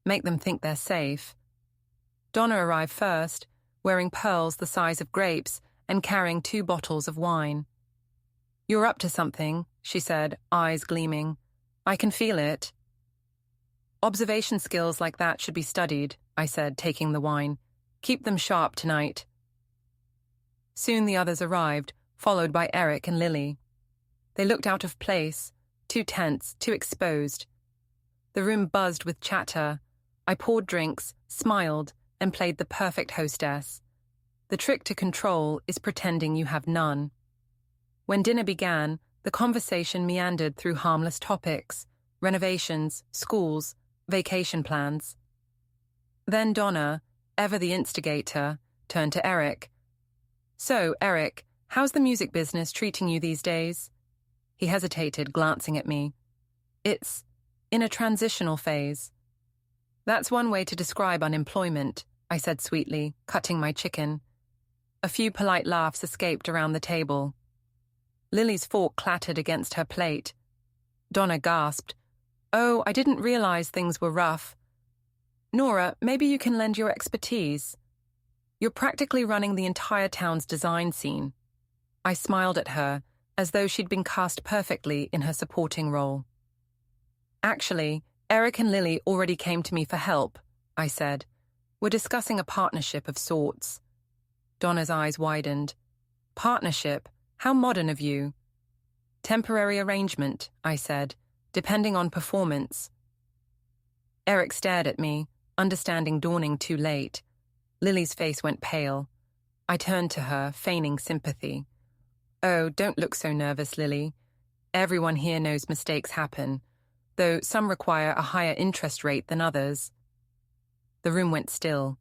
Make them think they're safe. Donna arrived first, wearing pearls the size of grapes and carrying 2 bottles of wine. You're up to something, she said, eyes gleaming. I can feel it. Observation skills like that should be studied, I said, taking the wine. Keep them sharp tonight. Soon the others arrived, followed by Eric and Lily. They looked out of place, too tense, too exposed. The room buzzed with chatter. I poured drinks, smiled, and played the perfect hostess. The trick to control is pretending you have none. When dinner began, the conversation meandered through harmless topics, renovations, schools, vacation plans. Then Donna, ever the instigator, turned to Eric. So, Eric, how's the music business treating you these days? He hesitated, glancing at me. It's in a transitional phase. That's one way to describe unemployment, I said sweetly, cutting my chicken. A few polite laughs escaped around the table. Lily's fork clattered against her plate. Donna gasped. Oh, I didn't realize things were rough. Nora, maybe you can lend your expertise. You're practically running the entire town's design scene. I smiled at her, as though she'd been cast perfectly in her supporting role. Actually, Eric and Lily already came to me for help, I said. We're discussing a partnership of sorts. Donna's eyes widened. Partnership? How modern of you. Temporary arrangement, I said, depending on performance. Eric stared at me, understanding dawning too late. Lily's face went pale. I turned to her, feigning sympathy. Oh, don't look so nervous, Lily. Everyone here knows mistakes happen, though some require a higher interest rate than others. The room went still.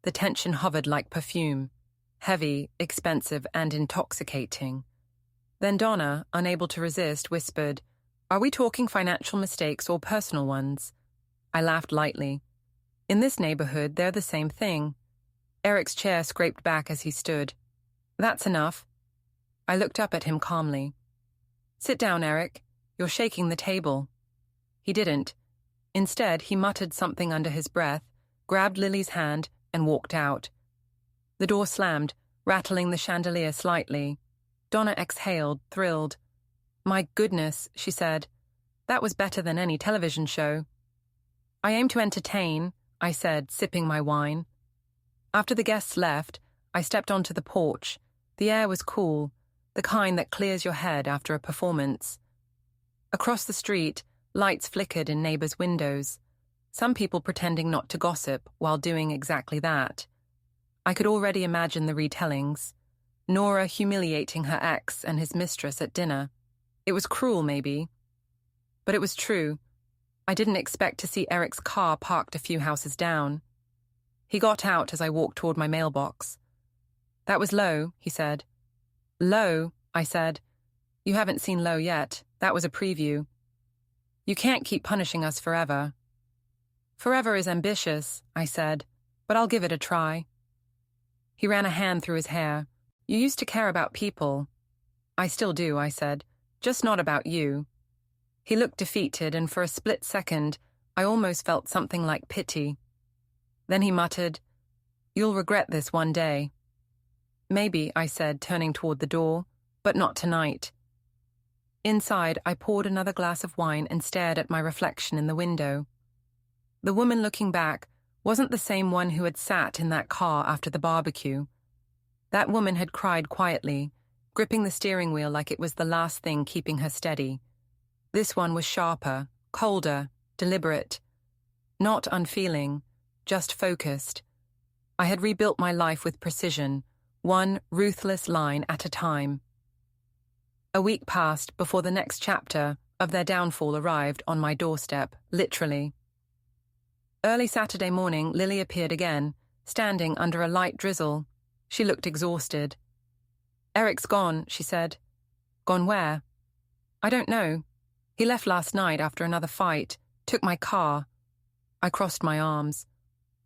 The tension hovered like perfume, heavy, expensive, and intoxicating. Then Donna, unable to resist, whispered, "Are we talking financial mistakes or personal ones?" I laughed lightly. In this neighborhood, they're the same thing. Eric's chair scraped back as he stood. "That's enough." I looked up at him calmly. "Sit down, Eric. You're shaking the table." He didn't. Instead, he muttered something under his breath, grabbed Lily's hand, and walked out. The door slammed, rattling the chandelier slightly. Donna exhaled, thrilled. "My goodness," she said. "That was better than any television show." "I aim to entertain," I said, sipping my wine. After the guests left, I stepped onto the porch. The air was cool, the kind that clears your head after a performance. Across the street, lights flickered in neighbors' windows, some people pretending not to gossip while doing exactly that. I could already imagine the retellings. Nora humiliating her ex and his mistress at dinner. It was cruel, maybe. But it was true. I didn't expect to see Eric's car parked a few houses down. He got out as I walked toward my mailbox. "That was low," he said. "Low?" I said. "You haven't seen low yet. That was a preview. You can't keep punishing us forever." "Forever is ambitious," I said, "but I'll give it a try." He ran a hand through his hair. "You used to care about people." "I still do," I said, "just not about you." He looked defeated, and for a split second, I almost felt something like pity. Then he muttered, "You'll regret this one day." "Maybe," I said, turning toward the door, "but not tonight." Inside, I poured another glass of wine and stared at my reflection in the window. The woman looking back wasn't the same one who had sat in that car after the barbecue. That woman had cried quietly, gripping the steering wheel like it was the last thing keeping her steady. This one was sharper, colder, deliberate. Not unfeeling, just focused. I had rebuilt my life with precision, one ruthless line at a time. A week passed before the next chapter of their downfall arrived on my doorstep, literally. Early Saturday morning, Lily appeared again, standing under a light drizzle. She looked exhausted. "Eric's gone," she said. "Gone where?" "I don't know. He left last night after another fight, took my car." I crossed my arms.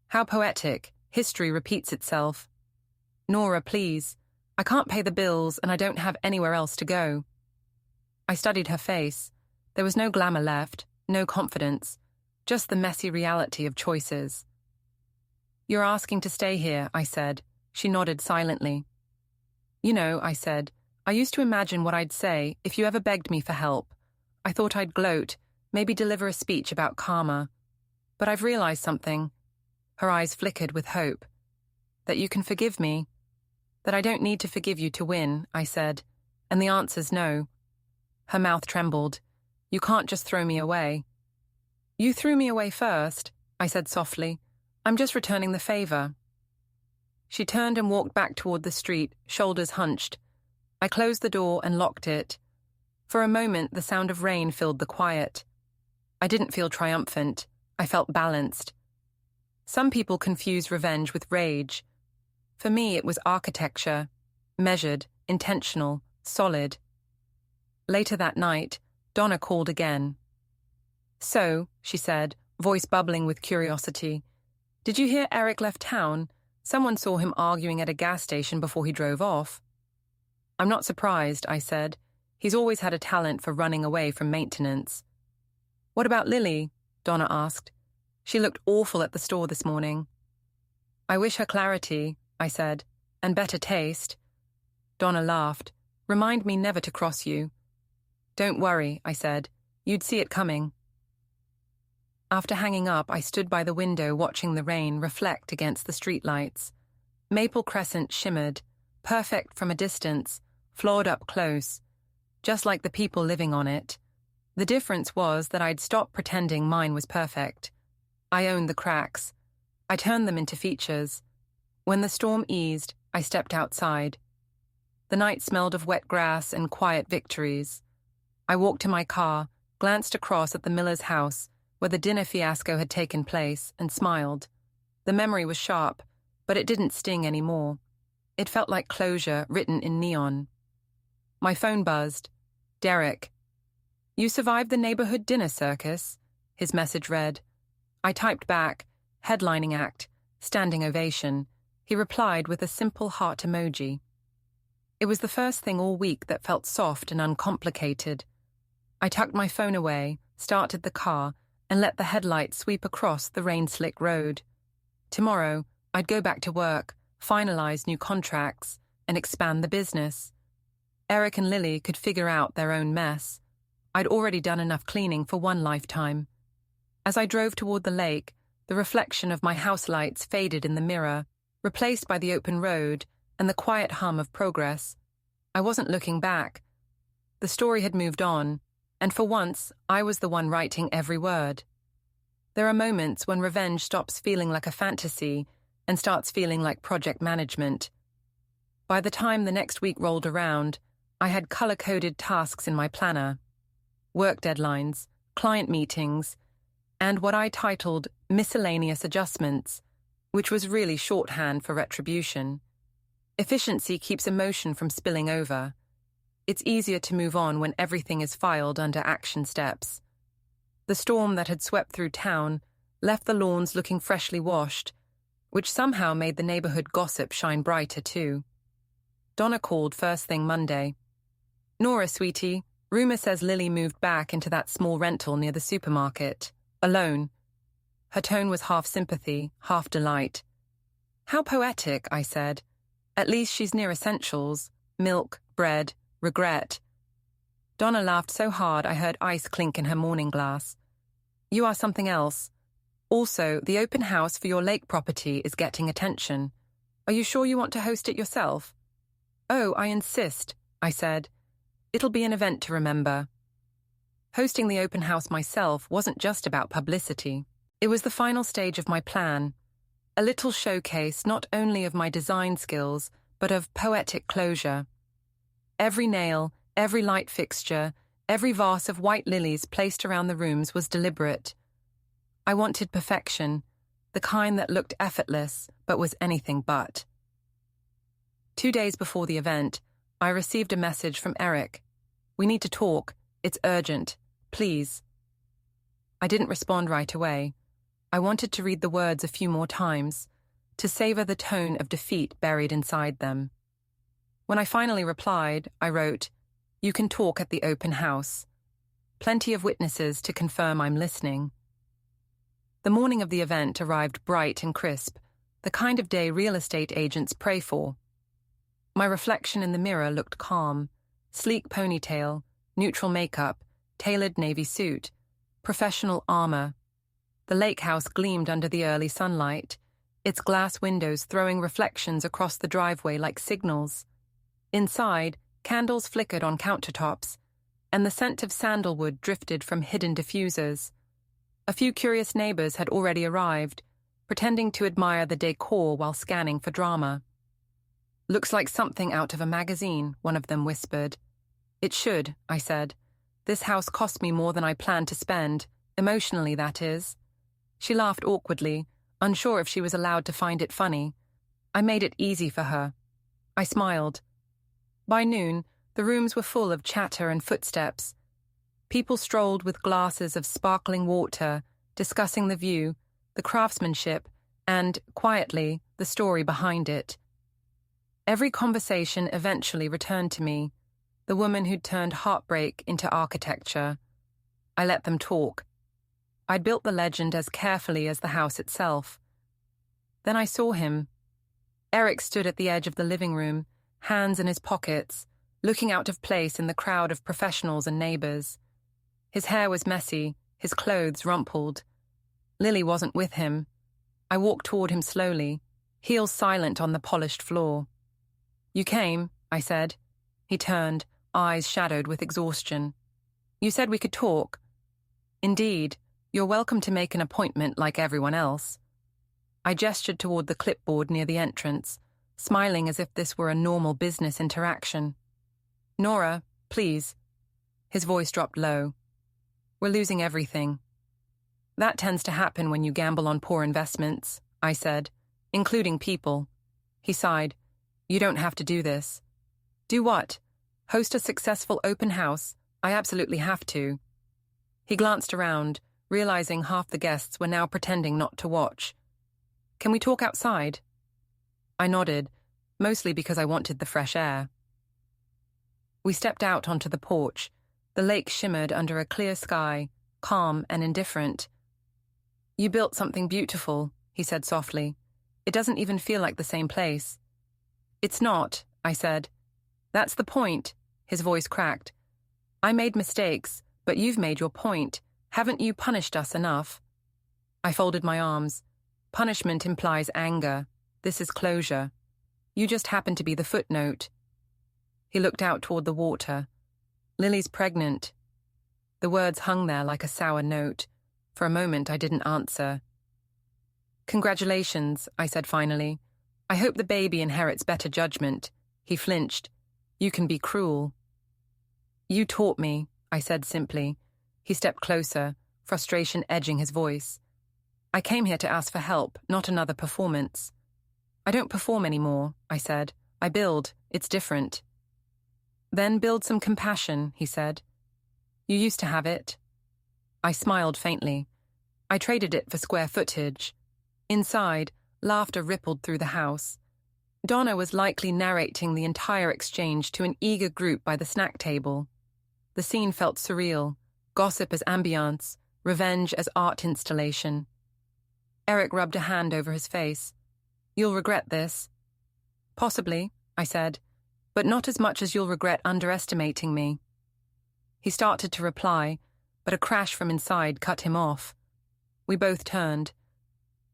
How poetic. History repeats itself. "Nora, please. I can't pay the bills and I don't have anywhere else to go." I studied her face. There was no glamour left, no confidence, just the messy reality of choices. "You're asking to stay here," I said. She nodded silently. "You know," I said, "I used to imagine what I'd say if you ever begged me for help. I thought I'd gloat, maybe deliver a speech about karma. But I've realized something." Her eyes flickered with hope. "That you can forgive me. That I don't need to forgive you to win," I said. "And the answer's no." Her mouth trembled. "You can't just throw me away." "You threw me away first," I said softly. "I'm just returning the favor." She turned and walked back toward the street, shoulders hunched. I closed the door and locked it. For a moment, the sound of rain filled the quiet. I didn't feel triumphant. I felt balanced. Some people confuse revenge with rage. For me, it was architecture, measured, intentional, solid. Later that night, Donna called again. "So," she said, voice bubbling with curiosity, "did you hear Eric left town? Someone saw him arguing at a gas station before he drove off." "I'm not surprised," I said. "He's always had a talent for running away from maintenance." "What about Lily?" Donna asked. "She looked awful at the store this morning." "I wish her clarity," I said, "and better taste." Donna laughed. "Remind me never to cross you." "Don't worry," I said. "You'd see it coming." After hanging up, I stood by the window watching the rain reflect against the streetlights. Maple Crescent shimmered, perfect from a distance, flawed up close, just like the people living on it. The difference was that I'd stopped pretending mine was perfect. I owned the cracks. I turned them into features. When the storm eased, I stepped outside. The night smelled of wet grass and quiet victories. I walked to my car, glanced across at the miller's house, where the dinner fiasco had taken place, and smiled. The memory was sharp, but it didn't sting anymore. It felt like closure written in neon. My phone buzzed. Derek. "You survived the neighborhood dinner circus," his message read. I typed back, headlining act, standing ovation. He replied with a simple heart emoji. It was the first thing all week that felt soft and uncomplicated. I tucked my phone away, started the car, and let the headlights sweep across the rain-slick road. Tomorrow, I'd go back to work, finalize new contracts, and expand the business. Eric and Lily could figure out their own mess. I'd already done enough cleaning for one lifetime. As I drove toward the lake, the reflection of my house lights faded in the mirror, replaced by the open road and the quiet hum of progress. I wasn't looking back. The story had moved on, and for once, I was the one writing every word. There are moments when revenge stops feeling like a fantasy and starts feeling like project management. By the time the next week rolled around, I had color-coded tasks in my planner. Work deadlines, client meetings, and what I titled miscellaneous adjustments, which was really shorthand for retribution. Efficiency keeps emotion from spilling over. It's easier to move on when everything is filed under action steps. The storm that had swept through town left the lawns looking freshly washed, which somehow made the neighborhood gossip shine brighter too. Donna called first thing Monday. "Nora, sweetie, rumor says Lily moved back into that small rental near the supermarket. Alone." Her tone was half sympathy, half delight. "How poetic," I said. "At least she's near essentials. Milk, bread, regret." Donna laughed so hard I heard ice clink in her morning glass. "You are something else. Also, the open house for your lake property is getting attention. Are you sure you want to host it yourself?" "Oh, I insist," I said. "It'll be an event to remember." Hosting the open house myself wasn't just about publicity. It was the final stage of my plan. A little showcase not only of my design skills, but of poetic closure. Every nail, every light fixture, every vase of white lilies placed around the rooms was deliberate. I wanted perfection, the kind that looked effortless, but was anything but. 2 days before the event, I received a message from Eric. "We need to talk. It's urgent. Please." I didn't respond right away. I wanted to read the words a few more times, to savor the tone of defeat buried inside them. When I finally replied, I wrote, "You can talk at the open house. Plenty of witnesses to confirm I'm listening." The morning of the event arrived bright and crisp, the kind of day real estate agents pray for. My reflection in the mirror looked calm. Sleek ponytail, neutral makeup, tailored navy suit, professional armor. The lake house gleamed under the early sunlight, its glass windows throwing reflections across the driveway like signals. Inside, candles flickered on countertops, and the scent of sandalwood drifted from hidden diffusers. A few curious neighbors had already arrived, pretending to admire the decor while scanning for drama. "Looks like something out of a magazine," one of them whispered. "It should," I said. "This house cost me more than I planned to spend, emotionally, that is." She laughed awkwardly, unsure if she was allowed to find it funny. I made it easy for her. I smiled. By noon, the rooms were full of chatter and footsteps. People strolled with glasses of sparkling water, discussing the view, the craftsmanship, and, quietly, the story behind it. Every conversation eventually returned to me, the woman who'd turned heartbreak into architecture. I let them talk. I'd built the legend as carefully as the house itself. Then I saw him. Eric stood at the edge of the living room, hands in his pockets, looking out of place in the crowd of professionals and neighbors. His hair was messy, his clothes rumpled. Lily wasn't with him. I walked toward him slowly, heels silent on the polished floor. "You came," I said. He turned, eyes shadowed with exhaustion. "You said we could talk." "Indeed. You're welcome to make an appointment like everyone else." I gestured toward the clipboard near the entrance, smiling as if this were a normal business interaction. "Nora, please." His voice dropped low. "We're losing everything." "That tends to happen when you gamble on poor investments," I said, "including people." He sighed. "You don't have to do this." "Do what? Host a successful open house? I absolutely have to." He glanced around, realizing half the guests were now pretending not to watch. "Can we talk outside?" I nodded, mostly because I wanted the fresh air. We stepped out onto the porch. The lake shimmered under a clear sky, calm and indifferent. "You built something beautiful," he said softly. "It doesn't even feel like the same place." "It's not," I said. "That's the point," his voice cracked. "I made mistakes, but you've made your point. Haven't you punished us enough?" I folded my arms. "Punishment implies anger. This is closure. You just happen to be the footnote." He looked out toward the water. "Lily's pregnant." The words hung there like a sour note. For a moment, I didn't answer. "Congratulations," I said finally. "I hope the baby inherits better judgment." He flinched. "You can be cruel." "You taught me," I said simply. He stepped closer, frustration edging his voice. "I came here to ask for help, not another performance." "I don't perform anymore," I said. "I build. It's different." "Then build some compassion," he said. "You used to have it." I smiled faintly. I traded it for square footage. Inside, laughter rippled through the house. Donna was likely narrating the entire exchange to an eager group by the snack table. The scene felt surreal, gossip as ambiance, revenge as art installation. Eric rubbed a hand over his face. "You'll regret this." "Possibly," I said, "but not as much as you'll regret underestimating me." He started to reply, but a crash from inside cut him off. We both turned.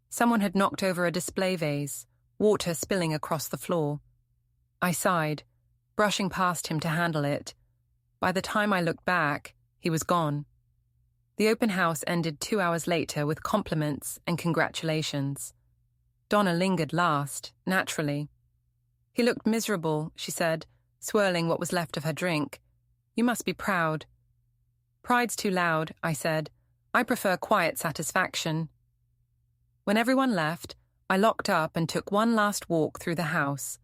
Someone had knocked over a display vase, water spilling across the floor. I sighed, brushing past him to handle it. By the time I looked back, he was gone. The open house ended 2 hours later with compliments and congratulations. Donna lingered last, naturally. "He looked miserable," she said, swirling what was left of her drink. "You must be proud." "Pride's too loud," I said. "I prefer quiet satisfaction." When everyone left, I locked up and took one last walk through the house.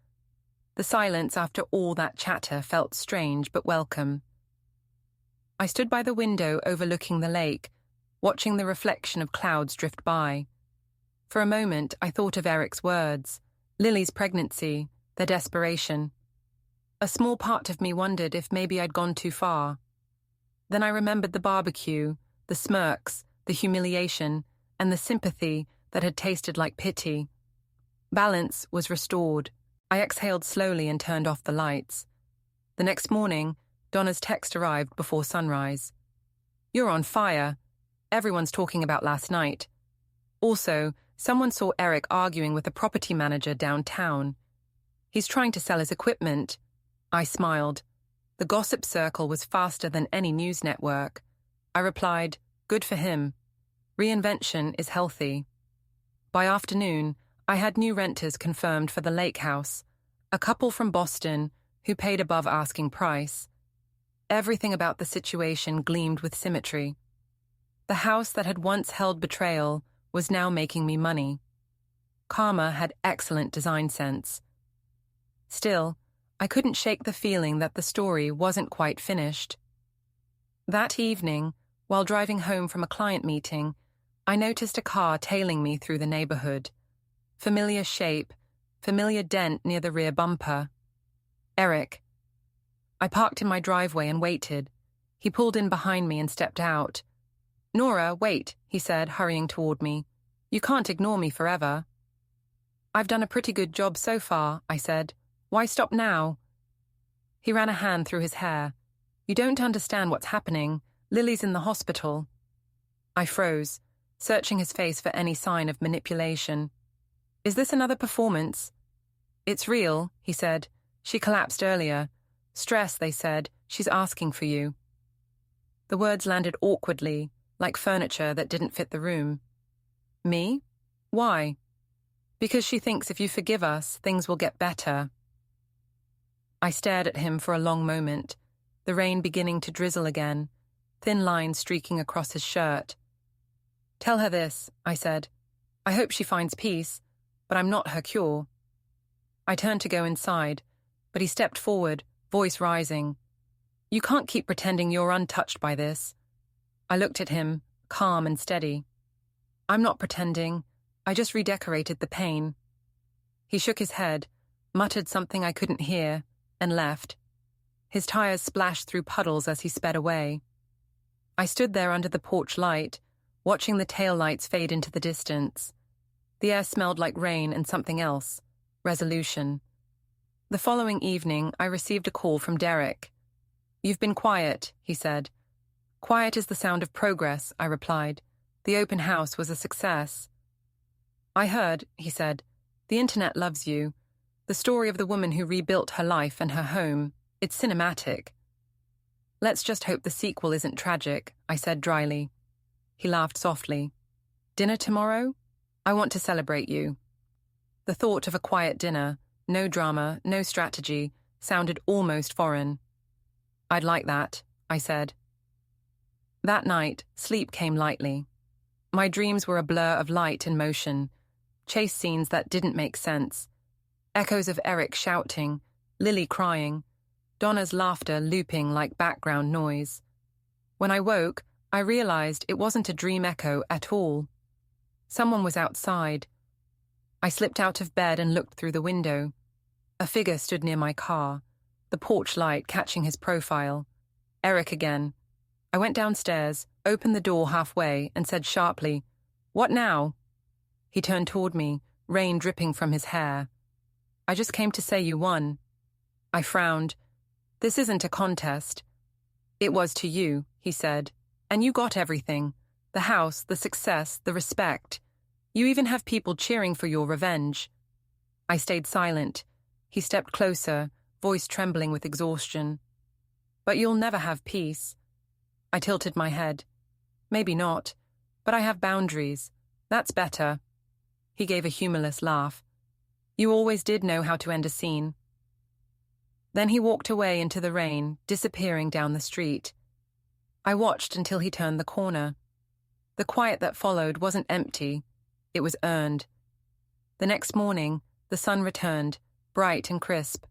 The silence after all that chatter felt strange but welcome. I stood by the window overlooking the lake, watching the reflection of clouds drift by. For a moment, I thought of Eric's words, Lily's pregnancy, their desperation. A small part of me wondered if maybe I'd gone too far. Then I remembered the barbecue, the smirks, the humiliation, and the sympathy that had tasted like pity. Balance was restored. I exhaled slowly and turned off the lights. The next morning, Donna's text arrived before sunrise. "You're on fire. Everyone's talking about last night. Also, someone saw Eric arguing with a property manager downtown. He's trying to sell his equipment." I smiled. The gossip circle was faster than any news network. I replied, "Good for him. Reinvention is healthy." By afternoon, I had new renters confirmed for the lake house, a couple from Boston who paid above asking price. Everything about the situation gleamed with symmetry. The house that had once held betrayal was now making me money. Karma had excellent design sense. Still, I couldn't shake the feeling that the story wasn't quite finished. That evening, while driving home from a client meeting, I noticed a car tailing me through the neighborhood. Familiar shape, familiar dent near the rear bumper. Eric. I parked in my driveway and waited. He pulled in behind me and stepped out. "Nora, wait," he said, hurrying toward me. "You can't ignore me forever." "I've done a pretty good job so far," I said. "Why stop now?" He ran a hand through his hair. "You don't understand what's happening. Lily's in the hospital." I froze, searching his face for any sign of manipulation. "Is this another performance?" "It's real," he said. "She collapsed earlier. Stress, they said. She's asking for you." The words landed awkwardly, like furniture that didn't fit the room. "Me? Why?" Because she thinks if you forgive us, things will get better. I stared at him for a long moment, the rain beginning to drizzle again, thin lines streaking across his shirt. Tell her this, I said. I hope she finds peace, but I'm not her cure. I turned to go inside, but he stepped forward, voice rising. You can't keep pretending you're untouched by this. I looked at him, calm and steady. I'm not pretending. I just redecorated the pain. He shook his head, muttered something I couldn't hear, and left. His tires splashed through puddles as he sped away. I stood there under the porch light, watching the taillights fade into the distance. The air smelled like rain and something else, resolution. The following evening, I received a call from Derek. You've been quiet, he said. Quiet is the sound of progress, I replied. The open house was a success. I heard, he said. The internet loves you. The story of the woman who rebuilt her life and her home. It's cinematic. Let's just hope the sequel isn't tragic, I said dryly. He laughed softly. Dinner tomorrow? I want to celebrate you. The thought of a quiet dinner, no drama, no strategy, sounded almost foreign. I'd like that, I said. That night, sleep came lightly. My dreams were a blur of light and motion, chase scenes that didn't make sense, echoes of Eric shouting, Lily crying, Donna's laughter looping like background noise. When I woke, I realized it wasn't a dream echo at all. Someone was outside. I slipped out of bed and looked through the window. A figure stood near my car, the porch light catching his profile. Eric again. I went downstairs, opened the door halfway, and said sharply, What now? He turned toward me, rain dripping from his hair. I just came to say you won. I frowned. This isn't a contest. It was to you, he said. And you got everything. The house, the success, the respect. You even have people cheering for your revenge. I stayed silent. He stepped closer, voice trembling with exhaustion. But you'll never have peace. I tilted my head. Maybe not, but I have boundaries. That's better. He gave a humorless laugh. You always did know how to end a scene. Then he walked away into the rain, disappearing down the street. I watched until he turned the corner. The quiet that followed wasn't empty. It was earned. The next morning, the sun returned, bright and crisp.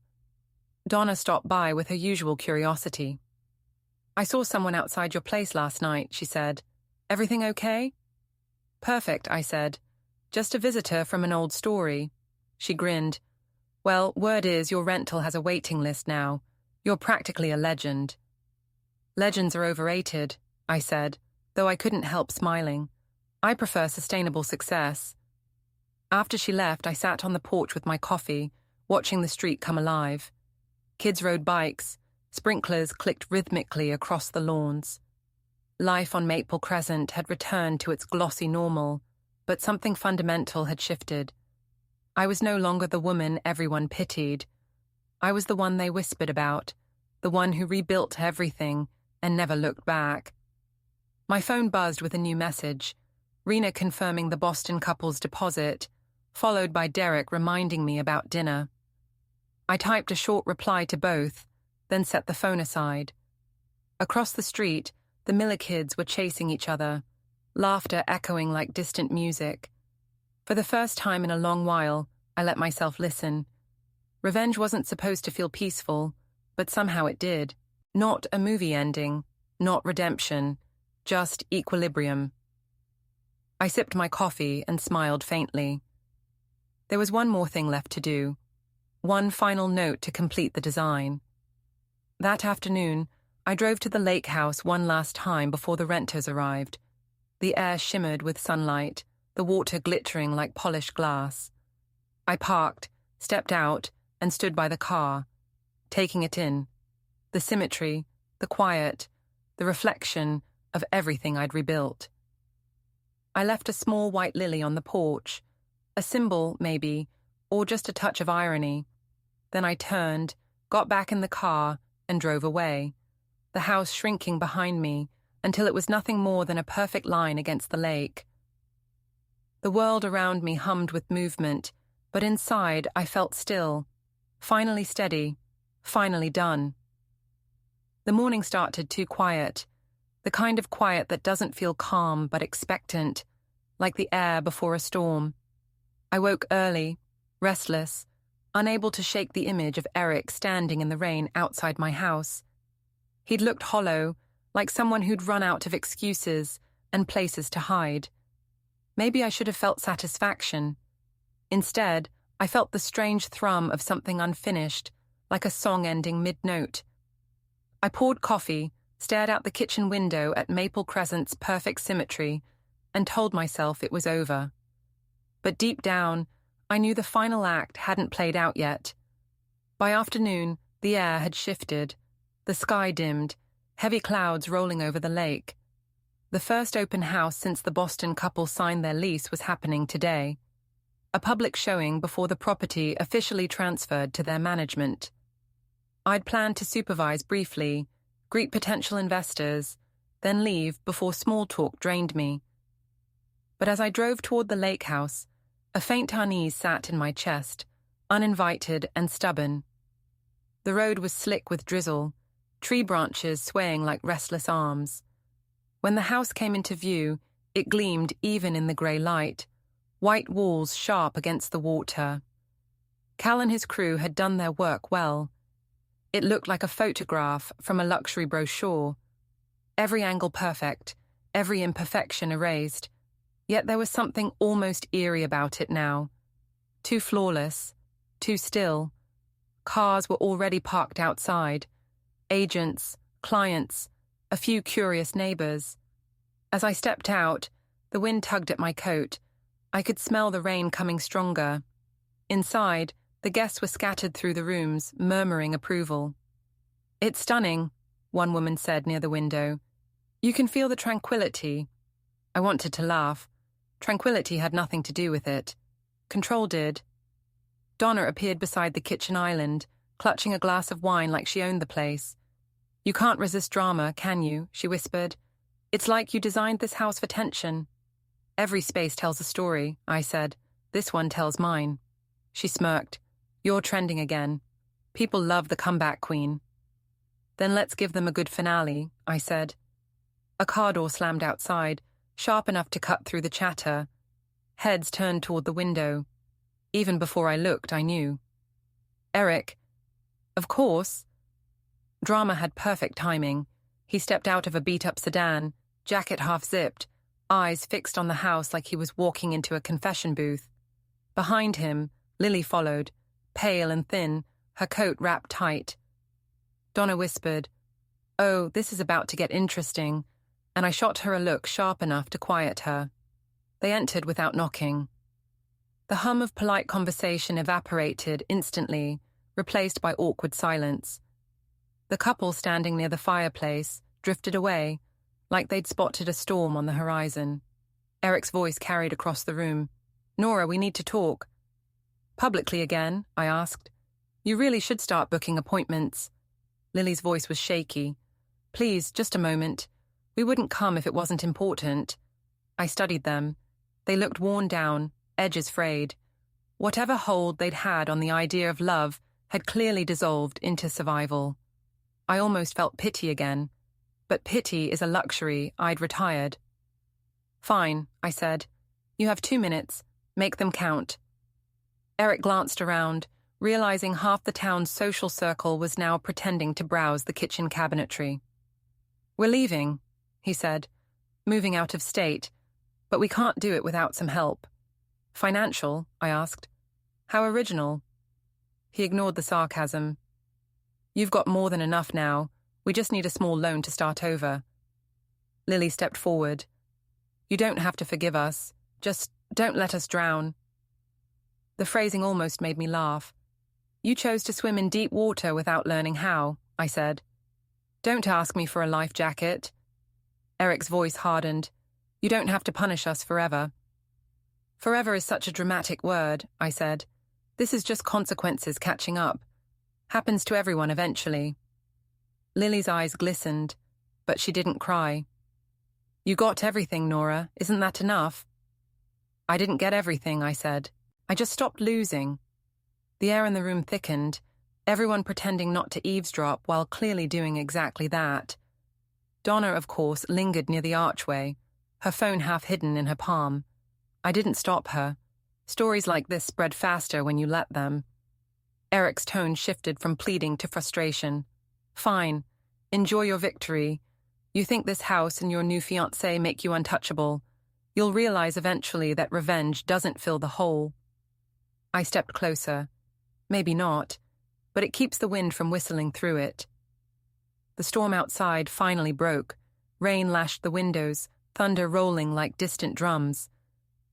Donna stopped by with her usual curiosity. I saw someone outside your place last night, she said. Everything okay? Perfect, I said. Just a visitor from an old story. She grinned. Well, word is your rental has a waiting list now. You're practically a legend. Legends are overrated, I said, though I couldn't help smiling. I prefer sustainable success. After she left, I sat on the porch with my coffee, watching the street come alive. Kids rode bikes. Sprinklers clicked rhythmically across the lawns. Life on Maple Crescent had returned to its glossy normal, but something fundamental had shifted. I was no longer the woman everyone pitied. I was the one they whispered about, the one who rebuilt everything and never looked back. My phone buzzed with a new message, Rena confirming the Boston couple's deposit, followed by Derek reminding me about dinner. I typed a short reply to both, then set the phone aside. Across the street, the Miller kids were chasing each other, laughter echoing like distant music. For the first time in a long while, I let myself listen. Revenge wasn't supposed to feel peaceful, but somehow it did. Not a movie ending, not redemption, just equilibrium. I sipped my coffee and smiled faintly. There was one more thing left to do. One final note to complete the design. That afternoon, I drove to the lake house one last time before the renters arrived. The air shimmered with sunlight, the water glittering like polished glass. I parked, stepped out, and stood by the car, taking it in. The symmetry, the quiet, the reflection of everything I'd rebuilt. I left a small white lily on the porch, a symbol, maybe, or just a touch of irony. Then I turned, got back in the car, and drove away, the house shrinking behind me until it was nothing more than a perfect line against the lake. The world around me hummed with movement, But inside, I felt still, finally steady, finally done. The morning started too quiet, the kind of quiet that doesn't feel calm but expectant, like the air before a storm. I woke early, restless, unable to shake the image of Eric standing in the rain outside my house. He'd looked hollow, like someone who'd run out of excuses and places to hide. Maybe I should have felt satisfaction. Instead, I felt the strange thrum of something unfinished, like a song ending mid-note. I poured coffee, stared out the kitchen window at Maple Crescent's perfect symmetry, and told myself it was over. But deep down, I knew the final act hadn't played out yet. By afternoon, the air had shifted. The sky dimmed, heavy clouds rolling over the lake. The first open house since the Boston couple signed their lease was happening today. A public showing before the property officially transferred to their management. I'd planned to supervise briefly, greet potential investors, then leave before small talk drained me. But as I drove toward the lake house, a faint unease sat in my chest, uninvited and stubborn. The road was slick with drizzle, tree branches swaying like restless arms. When the house came into view, it gleamed even in the grey light, white walls sharp against the water. Cal and his crew had done their work well. It looked like a photograph from a luxury brochure. Every angle perfect, every imperfection erased. Yet there was something almost eerie about it now. Too flawless, too still. Cars were already parked outside. Agents, clients, a few curious neighbors. As I stepped out, the wind tugged at my coat. I could smell the rain coming stronger. Inside, the guests were scattered through the rooms, murmuring approval. "It's stunning," one woman said near the window. "You can feel the tranquility." I wanted to laugh. Tranquility had nothing to do with it. Control did. Donna appeared beside the kitchen island, clutching a glass of wine like she owned the place. "You can't resist drama, can you?" she whispered. "It's like you designed this house for tension." "Every space tells a story," I said. "This one tells mine." She smirked. "You're trending again. People love the comeback queen." "Then let's give them a good finale," I said. A car door slammed outside, sharp enough to cut through the chatter. Heads turned toward the window. Even before I looked, I knew. "Eric." "Of course." Drama had perfect timing. He stepped out of a beat-up sedan, jacket half-zipped, eyes fixed on the house like he was walking into a confession booth. Behind him, Lily followed, pale and thin, her coat wrapped tight. Donna whispered, "Oh, this is about to get interesting," and I shot her a look sharp enough to quiet her. They entered without knocking. The hum of polite conversation evaporated instantly, replaced by awkward silence. The couple standing near the fireplace drifted away, like they'd spotted a storm on the horizon. Eric's voice carried across the room. "Nora, we need to talk." "Publicly again?" I asked. "You really should start booking appointments." Lily's voice was shaky. "Please, just a moment. We wouldn't come if it wasn't important." I studied them. They looked worn down, edges frayed. Whatever hold they'd had on the idea of love had clearly dissolved into survival. I almost felt pity again, but pity is a luxury I'd retired. "Fine," I said. "You have 2 minutes. Make them count." Eric glanced around, realizing half the town's social circle was now pretending to browse the kitchen cabinetry. "We're leaving," he said, "moving out of state, but we can't do it without some help." "Financial?" I asked. "How original." He ignored the sarcasm. "You've got more than enough now. We just need a small loan to start over." Lily stepped forward. "You don't have to forgive us. Just don't let us drown." The phrasing almost made me laugh. "You chose to swim in deep water without learning how," I said. "Don't ask me for a life jacket." Eric's voice hardened. "You don't have to punish us forever." "Forever is such a dramatic word," I said. "This is just consequences catching up. Happens to everyone eventually." Lily's eyes glistened, but she didn't cry. "You got everything, Nora. Isn't that enough?" "I didn't get everything," I said. I just stopped losing. The air in the room thickened, everyone pretending not to eavesdrop while clearly doing exactly that. Donna, of course, lingered near the archway, her phone half hidden in her palm. I didn't stop her. Stories like this spread faster when you let them. Eric's tone shifted from pleading to frustration. Fine. Enjoy your victory. You think this house and your new fiancé make you untouchable. You'll realize eventually that revenge doesn't fill the hole. I stepped closer. Maybe not, but it keeps the wind from whistling through it. The storm outside finally broke. Rain lashed the windows, thunder rolling like distant drums.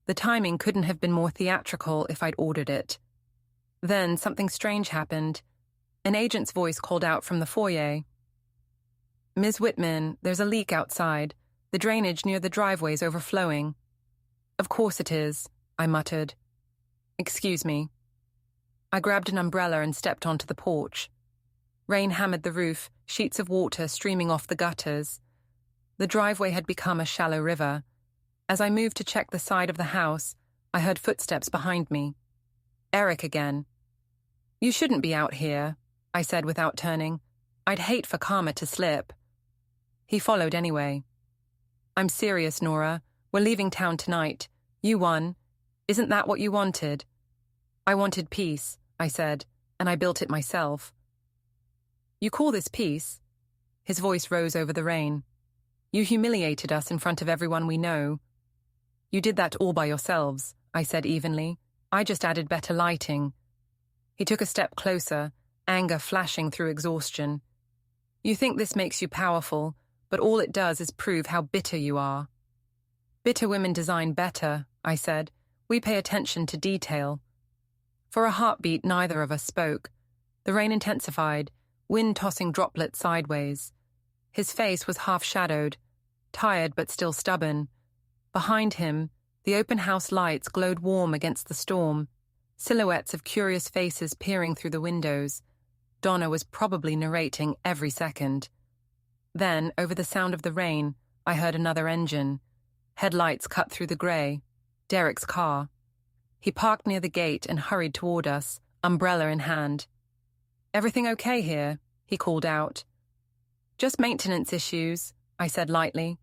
The timing couldn't have been more theatrical if I'd ordered it. Then something strange happened. An agent's voice called out from the foyer. "Ms. Whitman, there's a leak outside. The drainage near the driveway's overflowing." "Of course it is," I muttered. "Excuse me." I grabbed an umbrella and stepped onto the porch. Rain hammered the roof, sheets of water streaming off the gutters. The driveway had become a shallow river. As I moved to check the side of the house, I heard footsteps behind me. Eric again. "You shouldn't be out here," I said without turning. "I'd hate for karma to slip." He followed anyway. "I'm serious, Nora. We're leaving town tonight. You won. Isn't that what you wanted?" "I wanted peace," I said, "and I built it myself." "You call this peace?" His voice rose over the rain. "You humiliated us in front of everyone we know." "You did that all by yourselves," I said evenly. "I just added better lighting." He took a step closer, anger flashing through exhaustion. "You think this makes you powerful, but all it does is prove how bitter you are." "Bitter women design better," I said. "We pay attention to detail." For a heartbeat, neither of us spoke. The rain intensified, wind tossing droplets sideways. His face was half-shadowed, tired but still stubborn. Behind him, the open house lights glowed warm against the storm, silhouettes of curious faces peering through the windows. Donna was probably narrating every second. Then, over the sound of the rain, I heard another engine. Headlights cut through the grey. Derek's car. He parked near the gate and hurried toward us, umbrella in hand. "Everything okay here?" he called out. "Just maintenance issues," I said lightly.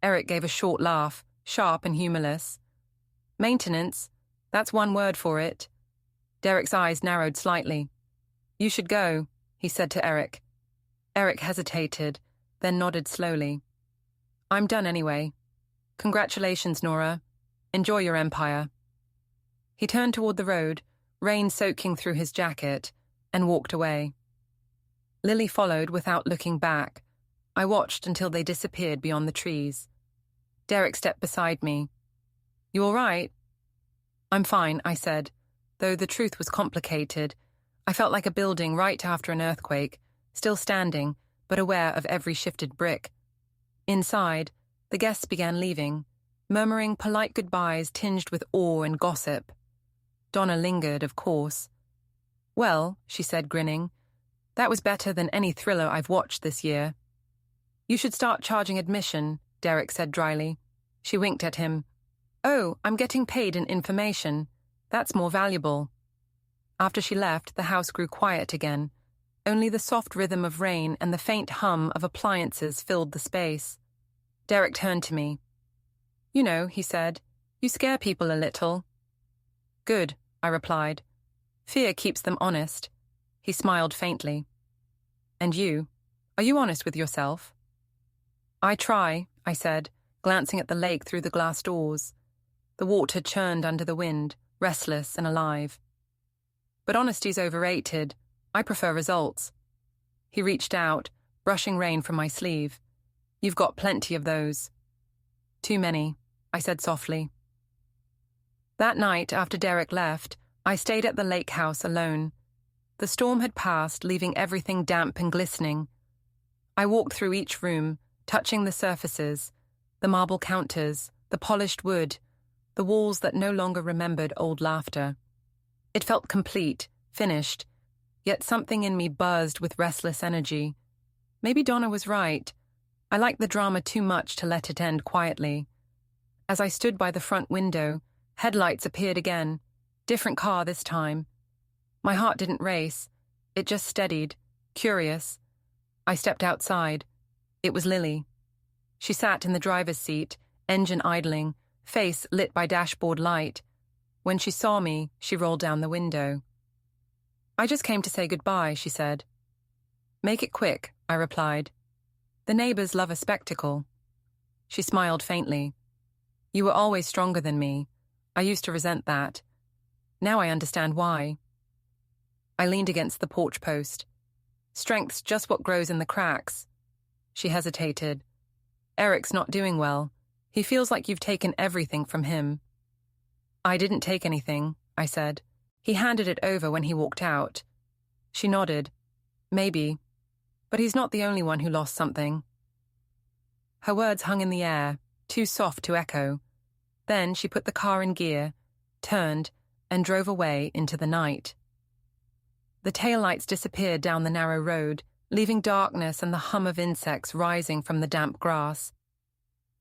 Eric gave a short laugh, sharp and humorless. "Maintenance? That's one word for it." Derek's eyes narrowed slightly. "You should go," he said to Eric. Eric hesitated, then nodded slowly. "I'm done anyway. Congratulations, Nora. Enjoy your empire." He turned toward the road, rain soaking through his jacket, and walked away. Lily followed without looking back. I watched until they disappeared beyond the trees. Derek stepped beside me. "You all right?" "I'm fine," I said, though the truth was complicated. I felt like a building right after an earthquake, still standing, but aware of every shifted brick. Inside, the guests began leaving, murmuring polite goodbyes tinged with awe and gossip. Donna lingered, of course. "Well," she said, grinning, "that was better than any thriller I've watched this year." "You should start charging admission," Derek said dryly. She winked at him. "Oh, I'm getting paid in information. That's more valuable." After she left, the house grew quiet again. Only the soft rhythm of rain and the faint hum of appliances filled the space. Derek turned to me. "You know," he said, "you scare people a little." "Good," I replied. "Fear keeps them honest." He smiled faintly. "And you? Are you honest with yourself?" "I try," I said, glancing at the lake through the glass doors. The water churned under the wind, restless and alive. "But honesty's overrated. I prefer results." He reached out, brushing rain from my sleeve. "You've got plenty of those." "Too many," I said softly. That night, after Derek left, I stayed at the lake house alone. The storm had passed, leaving everything damp and glistening. I walked through each room, touching the surfaces, the marble counters, the polished wood, the walls that no longer remembered old laughter. It felt complete, finished, yet something in me buzzed with restless energy. Maybe Donna was right. I liked the drama too much to let it end quietly. As I stood by the front window, headlights appeared again. Different car this time. My heart didn't race. It just steadied, curious. I stepped outside. It was Lily. She sat in the driver's seat, engine idling, face lit by dashboard light. When she saw me, she rolled down the window. "I just came to say goodbye," she said. "Make it quick," I replied. "The neighbors love a spectacle." She smiled faintly. "You were always stronger than me. I used to resent that. Now I understand why." I leaned against the porch post. "Strength's just what grows in the cracks." She hesitated. "Eric's not doing well. He feels like you've taken everything from him." "I didn't take anything," I said. "He handed it over when he walked out." She nodded. "Maybe. But he's not the only one who lost something." Her words hung in the air, too soft to echo. Then she put the car in gear, turned, and drove away into the night. The taillights disappeared down the narrow road, leaving darkness and the hum of insects rising from the damp grass.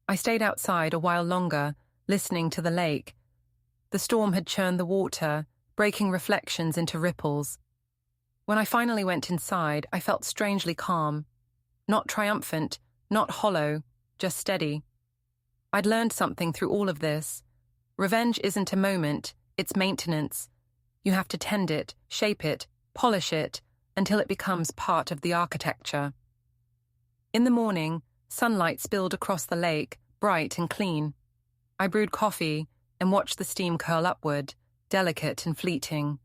I stayed outside a while longer, listening to the lake. The storm had churned the water, breaking reflections into ripples. When I finally went inside, I felt strangely calm. Not triumphant, not hollow, just steady. I'd learned something through all of this. Revenge isn't a moment, it's maintenance. You have to tend it, shape it, polish it, until it becomes part of the architecture. In the morning, sunlight spilled across the lake, bright and clean. I brewed coffee and watched the steam curl upward, delicate and fleeting.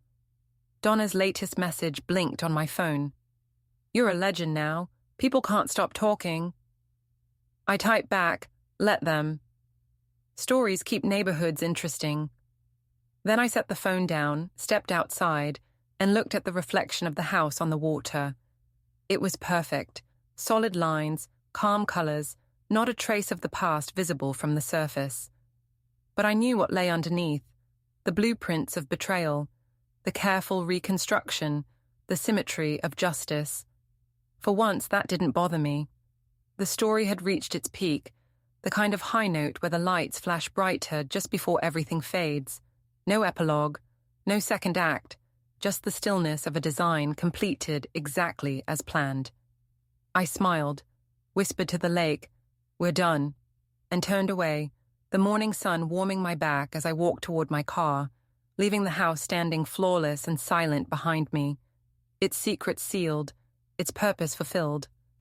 Donna's latest message blinked on my phone. "You're a legend now. People can't stop talking." I typed back, "Let them." Stories keep neighborhoods interesting. Then I set the phone down, stepped outside, and looked at the reflection of the house on the water. It was perfect. Solid lines, calm colors, not a trace of the past visible from the surface. But I knew what lay underneath, the blueprints of betrayal, the careful reconstruction, the symmetry of justice. For once, that didn't bother me. The story had reached its peak, the kind of high note where the lights flash brighter just before everything fades. No epilogue, no second act, just the stillness of a design completed exactly as planned. I smiled, whispered to the lake, "We're done," and turned away, the morning sun warming my back as I walked toward my car, leaving the house standing flawless and silent behind me, its secret sealed, its purpose fulfilled.